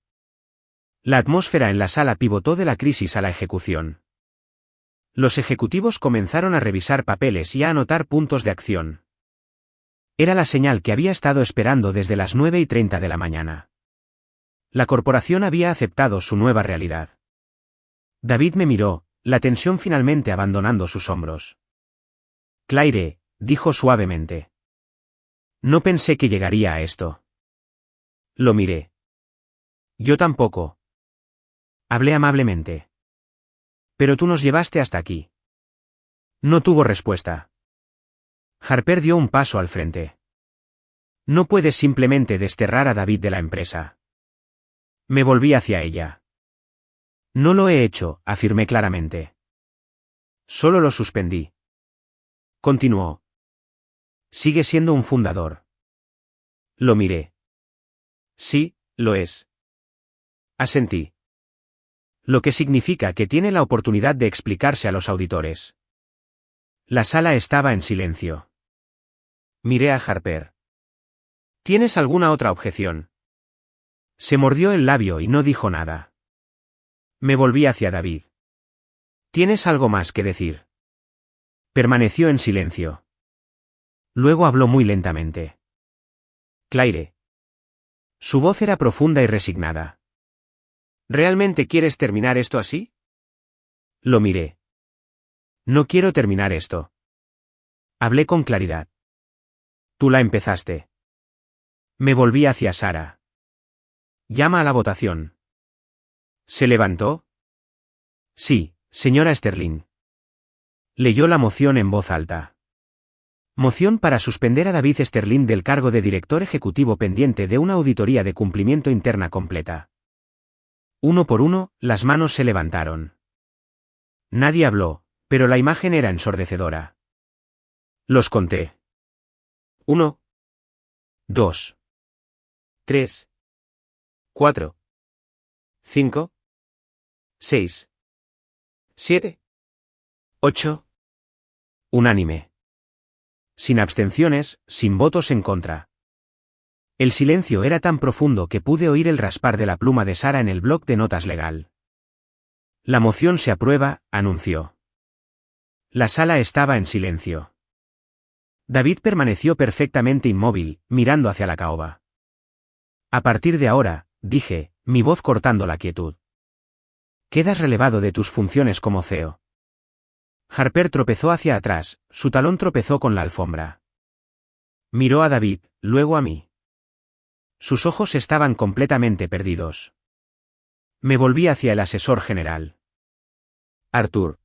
A: La atmósfera en la sala pivotó de la crisis a la ejecución. Los ejecutivos comenzaron a revisar papeles y a anotar puntos de acción. Era la señal que había estado esperando desde las 9:30 de la mañana. La corporación había aceptado su nueva realidad. David me miró, la tensión finalmente abandonando sus hombros. Claire, dijo suavemente. No pensé que llegaría a esto. Lo miré. Yo tampoco. Hablé amablemente. Pero tú nos llevaste hasta aquí. No tuvo respuesta. Harper dio un paso al frente. No puedes simplemente desterrar a David de la empresa. Me volví hacia ella. No lo he hecho, afirmé claramente. Solo lo suspendí. Continuó. Sigue siendo un fundador. Lo miré. Sí, lo es. Asentí. Lo que significa que tiene la oportunidad de explicarse a los auditores. La sala estaba en silencio. Miré a Harper. ¿Tienes alguna otra objeción? Se mordió el labio y no dijo nada. Me volví hacia David. ¿Tienes algo más que decir? Permaneció en silencio. Luego habló muy lentamente. Claire. Su voz era profunda y resignada. ¿Realmente quieres terminar esto así? Lo miré. No quiero terminar esto. Hablé con claridad. Tú la empezaste. Me volví hacia Sara. Llama a la votación. ¿Se levantó? Sí, señora Sterling. Leyó la moción en voz alta. Moción para suspender a David Sterling del cargo de director ejecutivo pendiente de una auditoría de cumplimiento interna completa. Uno por uno, las manos se levantaron. Nadie habló, pero la imagen era ensordecedora. Los conté. 1, 2, 3, 4, 5, 6, 7, 8. Unánime. Sin abstenciones, sin votos en contra. El silencio era tan profundo que pude oír el raspar de la pluma de Sara en el bloc de notas legal. La moción se aprueba, anunció. La sala estaba en silencio. David permaneció perfectamente inmóvil, mirando hacia la caoba. A partir de ahora, dije, mi voz cortando la quietud. Quedas relevado de tus funciones como CEO. Harper tropezó hacia atrás, su talón tropezó con la alfombra. Miró a David, luego a mí. Sus ojos estaban completamente perdidos. Me volví hacia el asesor general. Arthur.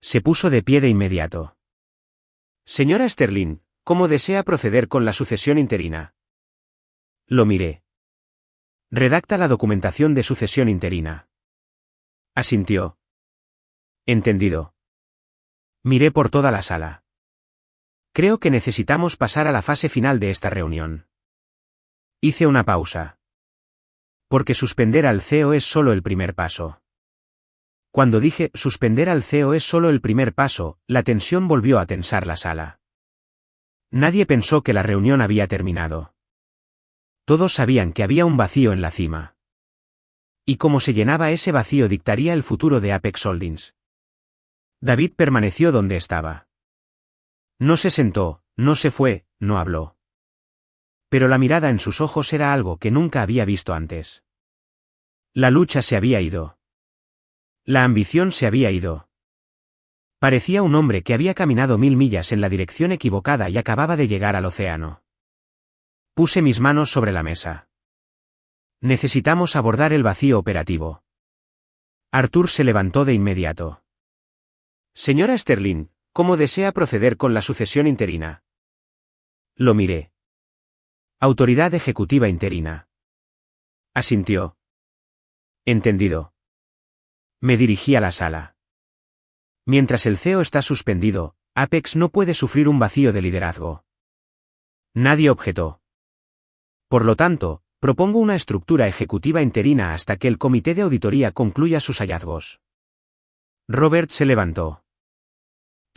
A: Se puso de pie de inmediato. Señora Sterling, ¿cómo desea proceder con la sucesión interina? Lo miré. Redacta la documentación de sucesión interina. Asintió. Entendido. Miré por toda la sala. Creo que necesitamos pasar a la fase final de esta reunión. Hice una pausa. Porque suspender al CEO es solo el primer paso. Cuando dije suspender al CEO es solo el primer paso, la tensión volvió a tensar la sala. Nadie pensó que la reunión había terminado. Todos sabían que había un vacío en la cima. Y cómo se llenaba ese vacío dictaría el futuro de Apex Holdings. David permaneció donde estaba. No se sentó, no se fue, no habló. Pero la mirada en sus ojos era algo que nunca había visto antes. La lucha se había ido. La ambición se había ido. Parecía un hombre que había caminado 1000 millas en la dirección equivocada y acababa de llegar al océano. Puse mis manos sobre la mesa. Necesitamos abordar el vacío operativo. Arthur se levantó de inmediato. Señora Sterling, ¿cómo desea proceder con la sucesión interina? Lo miré. Autoridad ejecutiva interina. Asintió. Entendido. Me dirigí a la sala. Mientras el CEO está suspendido, Apex no puede sufrir un vacío de liderazgo. Nadie objetó. Por lo tanto, propongo una estructura ejecutiva interina hasta que el comité de auditoría concluya sus hallazgos. Robert se levantó.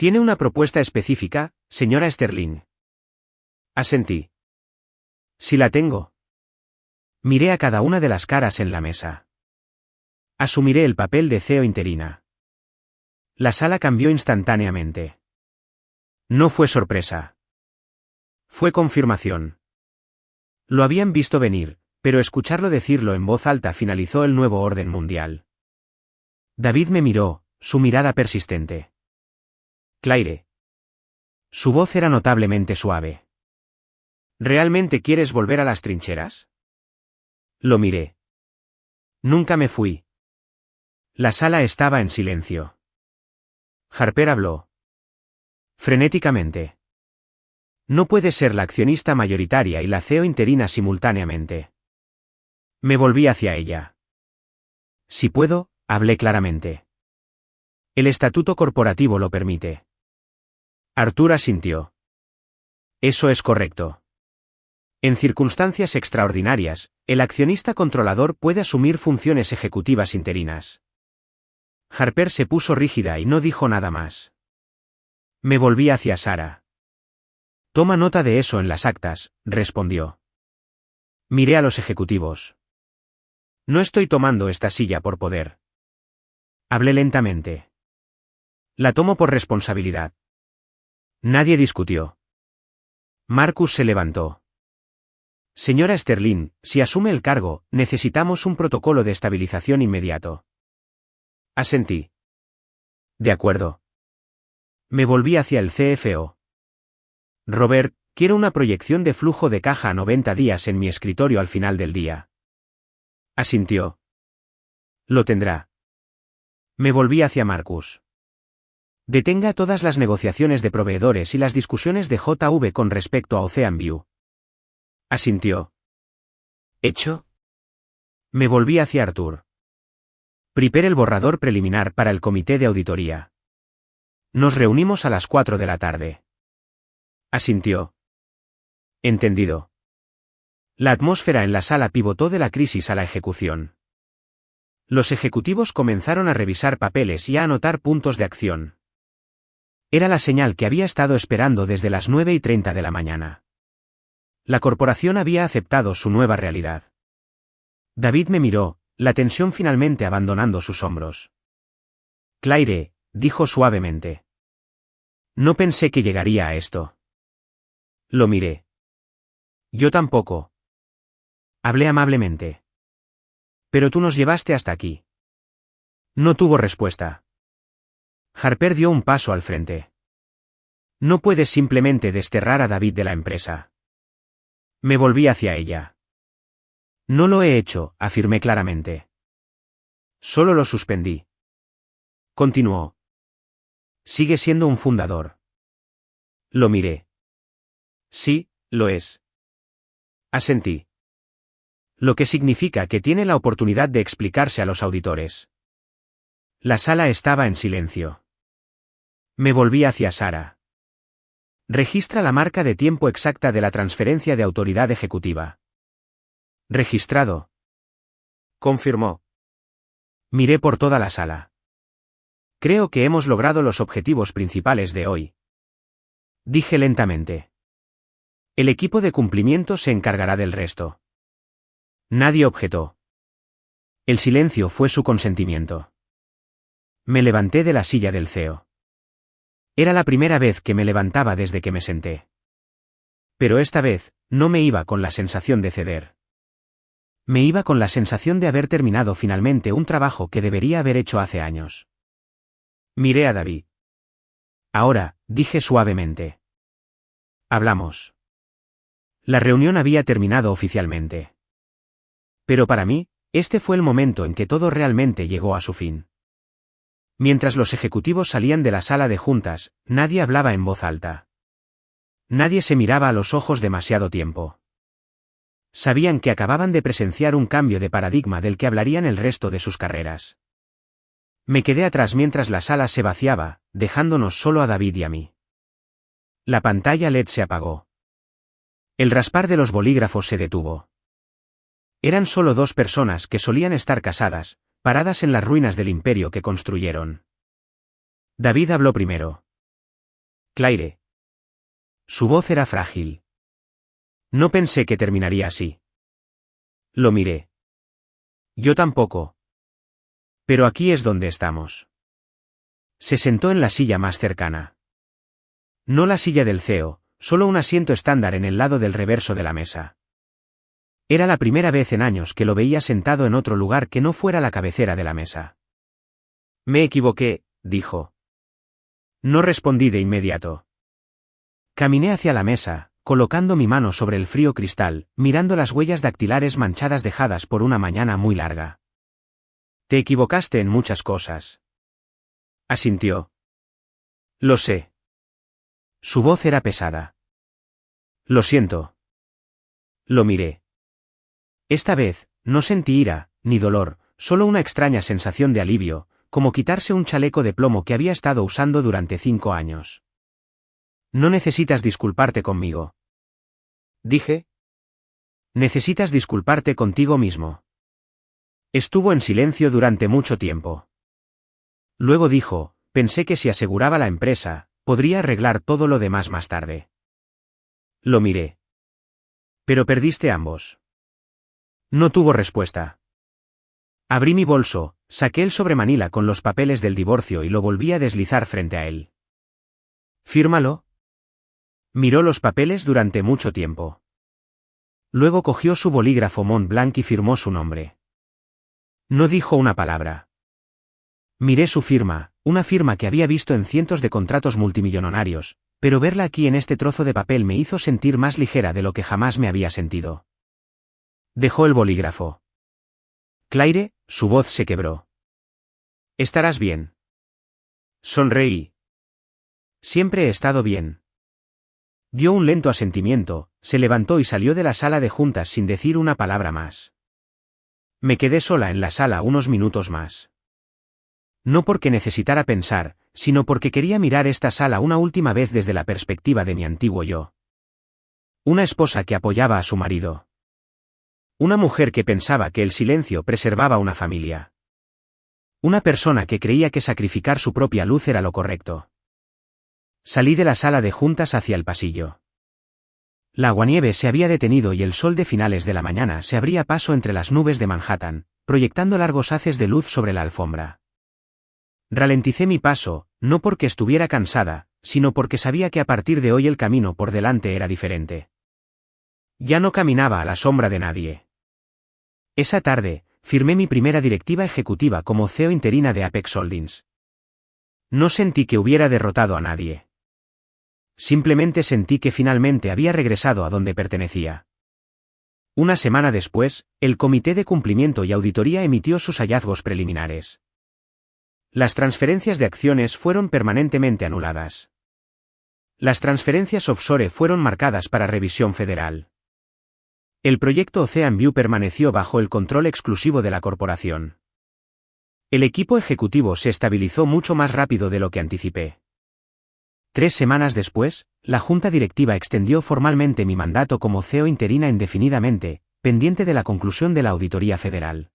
A: ¿Tiene una propuesta específica, señora Sterling? Asentí. Si la tengo. Miré a cada una de las caras en la mesa. Asumiré el papel de CEO interina. La sala cambió instantáneamente. No fue sorpresa. Fue confirmación. Lo habían visto venir, pero escucharlo decirlo en voz alta finalizó el nuevo orden mundial. David me miró, su mirada persistente. Claire. Su voz era notablemente suave. ¿Realmente quieres volver a las trincheras? Lo miré. Nunca me fui. La sala estaba en silencio. Harper habló. Frenéticamente. No puede ser la accionista mayoritaria y la CEO interina simultáneamente. Me volví hacia ella. Si puedo, hablé claramente. El estatuto corporativo lo permite. Arthur asintió. Eso es correcto. En circunstancias extraordinarias, el accionista controlador puede asumir funciones ejecutivas interinas. Harper se puso rígida y no dijo nada más. Me volví hacia Sara. Toma nota de eso en las actas, respondió. Miré a los ejecutivos. No estoy tomando esta silla por poder. Hablé lentamente. La tomo por responsabilidad. Nadie discutió. Marcus se levantó. Señora Sterling, si asume el cargo, necesitamos un protocolo de estabilización inmediato. Asentí. De acuerdo. Me volví hacia el CFO. Robert, quiero una proyección de flujo de caja a 90 días en mi escritorio al final del día. Asintió. Lo tendrá. Me volví hacia Marcus. Detenga todas las negociaciones de proveedores y las discusiones de JV con respecto a Ocean View. Asintió. ¿Hecho? Me volví hacia Arthur. Prepare el borrador preliminar para el comité de auditoría. Nos reunimos a las 4 de la tarde. Asintió. Entendido. La atmósfera en la sala pivotó de la crisis a la ejecución. Los ejecutivos comenzaron a revisar papeles y a anotar puntos de acción. Era la señal que había estado esperando desde las 9:30 de la mañana. La corporación había aceptado su nueva realidad. David me miró, la tensión finalmente abandonando sus hombros. Claire, dijo suavemente. No pensé que llegaría a esto. Lo miré. Yo tampoco. Hablé amablemente. Pero tú nos llevaste hasta aquí. No tuvo respuesta. Harper dio un paso al frente. No puedes simplemente desterrar a David de la empresa. Me volví hacia ella. No lo he hecho, afirmé claramente. Solo lo suspendí. Continuó. Sigue siendo un fundador. Lo miré. Sí, lo es. Asentí. Lo que significa que tiene la oportunidad de explicarse a los auditores. La sala estaba en silencio. Me volví hacia Sara. Registra la marca de tiempo exacta de la transferencia de autoridad ejecutiva. Registrado. Confirmó. Miré por toda la sala. Creo que hemos logrado los objetivos principales de hoy. Dije lentamente. El equipo de cumplimiento se encargará del resto. Nadie objetó. El silencio fue su consentimiento. Me levanté de la silla del CEO. Era la primera vez que me levantaba desde que me senté. Pero esta vez, no me iba con la sensación de ceder. Me iba con la sensación de haber terminado finalmente un trabajo que debería haber hecho hace años. Miré a David. Ahora, dije suavemente. Hablamos. La reunión había terminado oficialmente. Pero para mí, este fue el momento en que todo realmente llegó a su fin. Mientras los ejecutivos salían de la sala de juntas, nadie hablaba en voz alta. Nadie se miraba a los ojos demasiado tiempo. Sabían que acababan de presenciar un cambio de paradigma del que hablarían el resto de sus carreras. Me quedé atrás mientras la sala se vaciaba, dejándonos solo a David y a mí. La pantalla LED se apagó. El raspar de los bolígrafos se detuvo. Eran solo dos personas que solían estar casadas, paradas en las ruinas del imperio que construyeron. David habló primero. Claire. Su voz era frágil. No pensé que terminaría así. Lo miré. Yo tampoco. Pero aquí es donde estamos. Se sentó en la silla más cercana. No la silla del CEO, solo un asiento estándar en el lado del reverso de la mesa. Era la primera vez en años que lo veía sentado en otro lugar que no fuera la cabecera de la mesa. Me equivoqué, dijo. No respondí de inmediato. Caminé hacia la mesa, colocando mi mano sobre el frío cristal, mirando las huellas dactilares manchadas dejadas por una mañana muy larga. Te equivocaste en muchas cosas. Asintió. Lo sé. Su voz era pesada. Lo siento. Lo miré. Esta vez, no sentí ira, ni dolor, solo una extraña sensación de alivio, como quitarse un chaleco de plomo que había estado usando durante 5 años. No necesitas disculparte conmigo. Dije. Necesitas disculparte contigo mismo. Estuvo en silencio durante mucho tiempo. Luego dijo, pensé que si aseguraba la empresa, podría arreglar todo lo demás más tarde. Lo miré. Pero perdiste ambos. No tuvo respuesta. Abrí mi bolso, saqué el sobremanila con los papeles del divorcio y lo volví a deslizar frente a él. Fírmalo. Miró los papeles durante mucho tiempo. Luego cogió su bolígrafo Montblanc y firmó su nombre. No dijo una palabra. Miré su firma, una firma que había visto en cientos de contratos multimillonarios, pero verla aquí en este trozo de papel me hizo sentir más ligera de lo que jamás me había sentido. Dejó el bolígrafo. Claire, su voz se quebró. ¿Estarás bien? Sonreí. Siempre he estado bien. Dio un lento asentimiento, se levantó y salió de la sala de juntas sin decir una palabra más. Me quedé sola en la sala unos minutos más. No porque necesitara pensar, sino porque quería mirar esta sala una última vez desde la perspectiva de mi antiguo yo. Una esposa que apoyaba a su marido. Una mujer que pensaba que el silencio preservaba una familia. Una persona que creía que sacrificar su propia luz era lo correcto. Salí de la sala de juntas hacia el pasillo. La aguanieve se había detenido y el sol de finales de la mañana se abría paso entre las nubes de Manhattan, proyectando largos haces de luz sobre la alfombra. Ralenticé mi paso, no porque estuviera cansada, sino porque sabía que a partir de hoy el camino por delante era diferente. Ya no caminaba a la sombra de nadie. Esa tarde, firmé mi primera directiva ejecutiva como CEO interina de Apex Holdings. No sentí que hubiera derrotado a nadie. Simplemente sentí que finalmente había regresado a donde pertenecía. Una semana después, el Comité de Cumplimiento y Auditoría emitió sus hallazgos preliminares. Las transferencias de acciones fueron permanentemente anuladas. Las transferencias offshore fueron marcadas para revisión federal. El proyecto Ocean View permaneció bajo el control exclusivo de la corporación. El equipo ejecutivo se estabilizó mucho más rápido de lo que anticipé. 3 semanas después, la junta directiva extendió formalmente mi mandato como CEO interina indefinidamente, pendiente de la conclusión de la auditoría federal.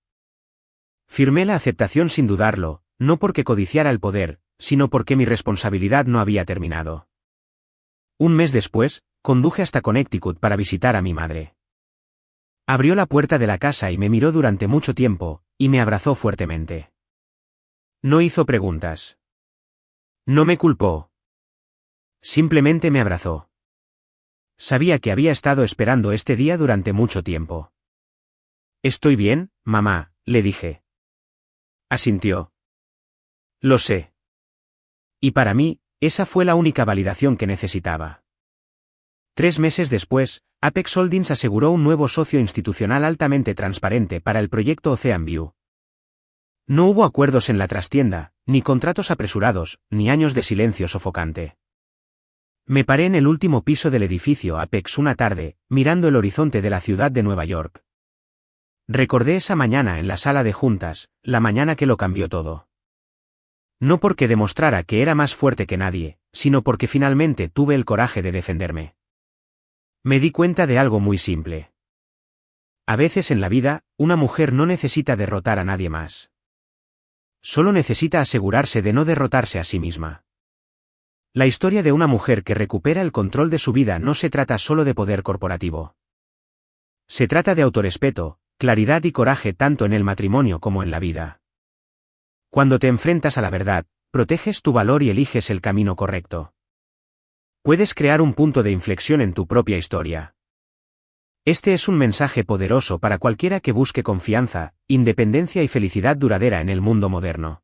A: Firmé la aceptación sin dudarlo, no porque codiciara el poder, sino porque mi responsabilidad no había terminado. Un mes después, conduje hasta Connecticut para visitar a mi madre. Abrió la puerta de la casa y me miró durante mucho tiempo, y me abrazó fuertemente. No hizo preguntas. No me culpó. Simplemente me abrazó. Sabía que había estado esperando este día durante mucho tiempo. «Estoy bien, mamá», le dije. Asintió. Lo sé. Y para mí, esa fue la única validación que necesitaba. 3 meses después, Apex Holdings aseguró un nuevo socio institucional altamente transparente para el proyecto Ocean View. No hubo acuerdos en la trastienda, ni contratos apresurados, ni años de silencio sofocante. Me paré en el último piso del edificio Apex una tarde, mirando el horizonte de la ciudad de Nueva York. Recordé esa mañana en la sala de juntas, la mañana que lo cambió todo. No porque demostrara que era más fuerte que nadie, sino porque finalmente tuve el coraje de defenderme. Me di cuenta de algo muy simple. A veces en la vida, una mujer no necesita derrotar a nadie más. Solo necesita asegurarse de no derrotarse a sí misma. La historia de una mujer que recupera el control de su vida no se trata solo de poder corporativo. Se trata de autorrespeto, claridad y coraje tanto en el matrimonio como en la vida. Cuando te enfrentas a la verdad, proteges tu valor y eliges el camino correcto. Puedes crear un punto de inflexión en tu propia historia. Este es un mensaje poderoso para cualquiera que busque confianza, independencia y felicidad duradera en el mundo moderno.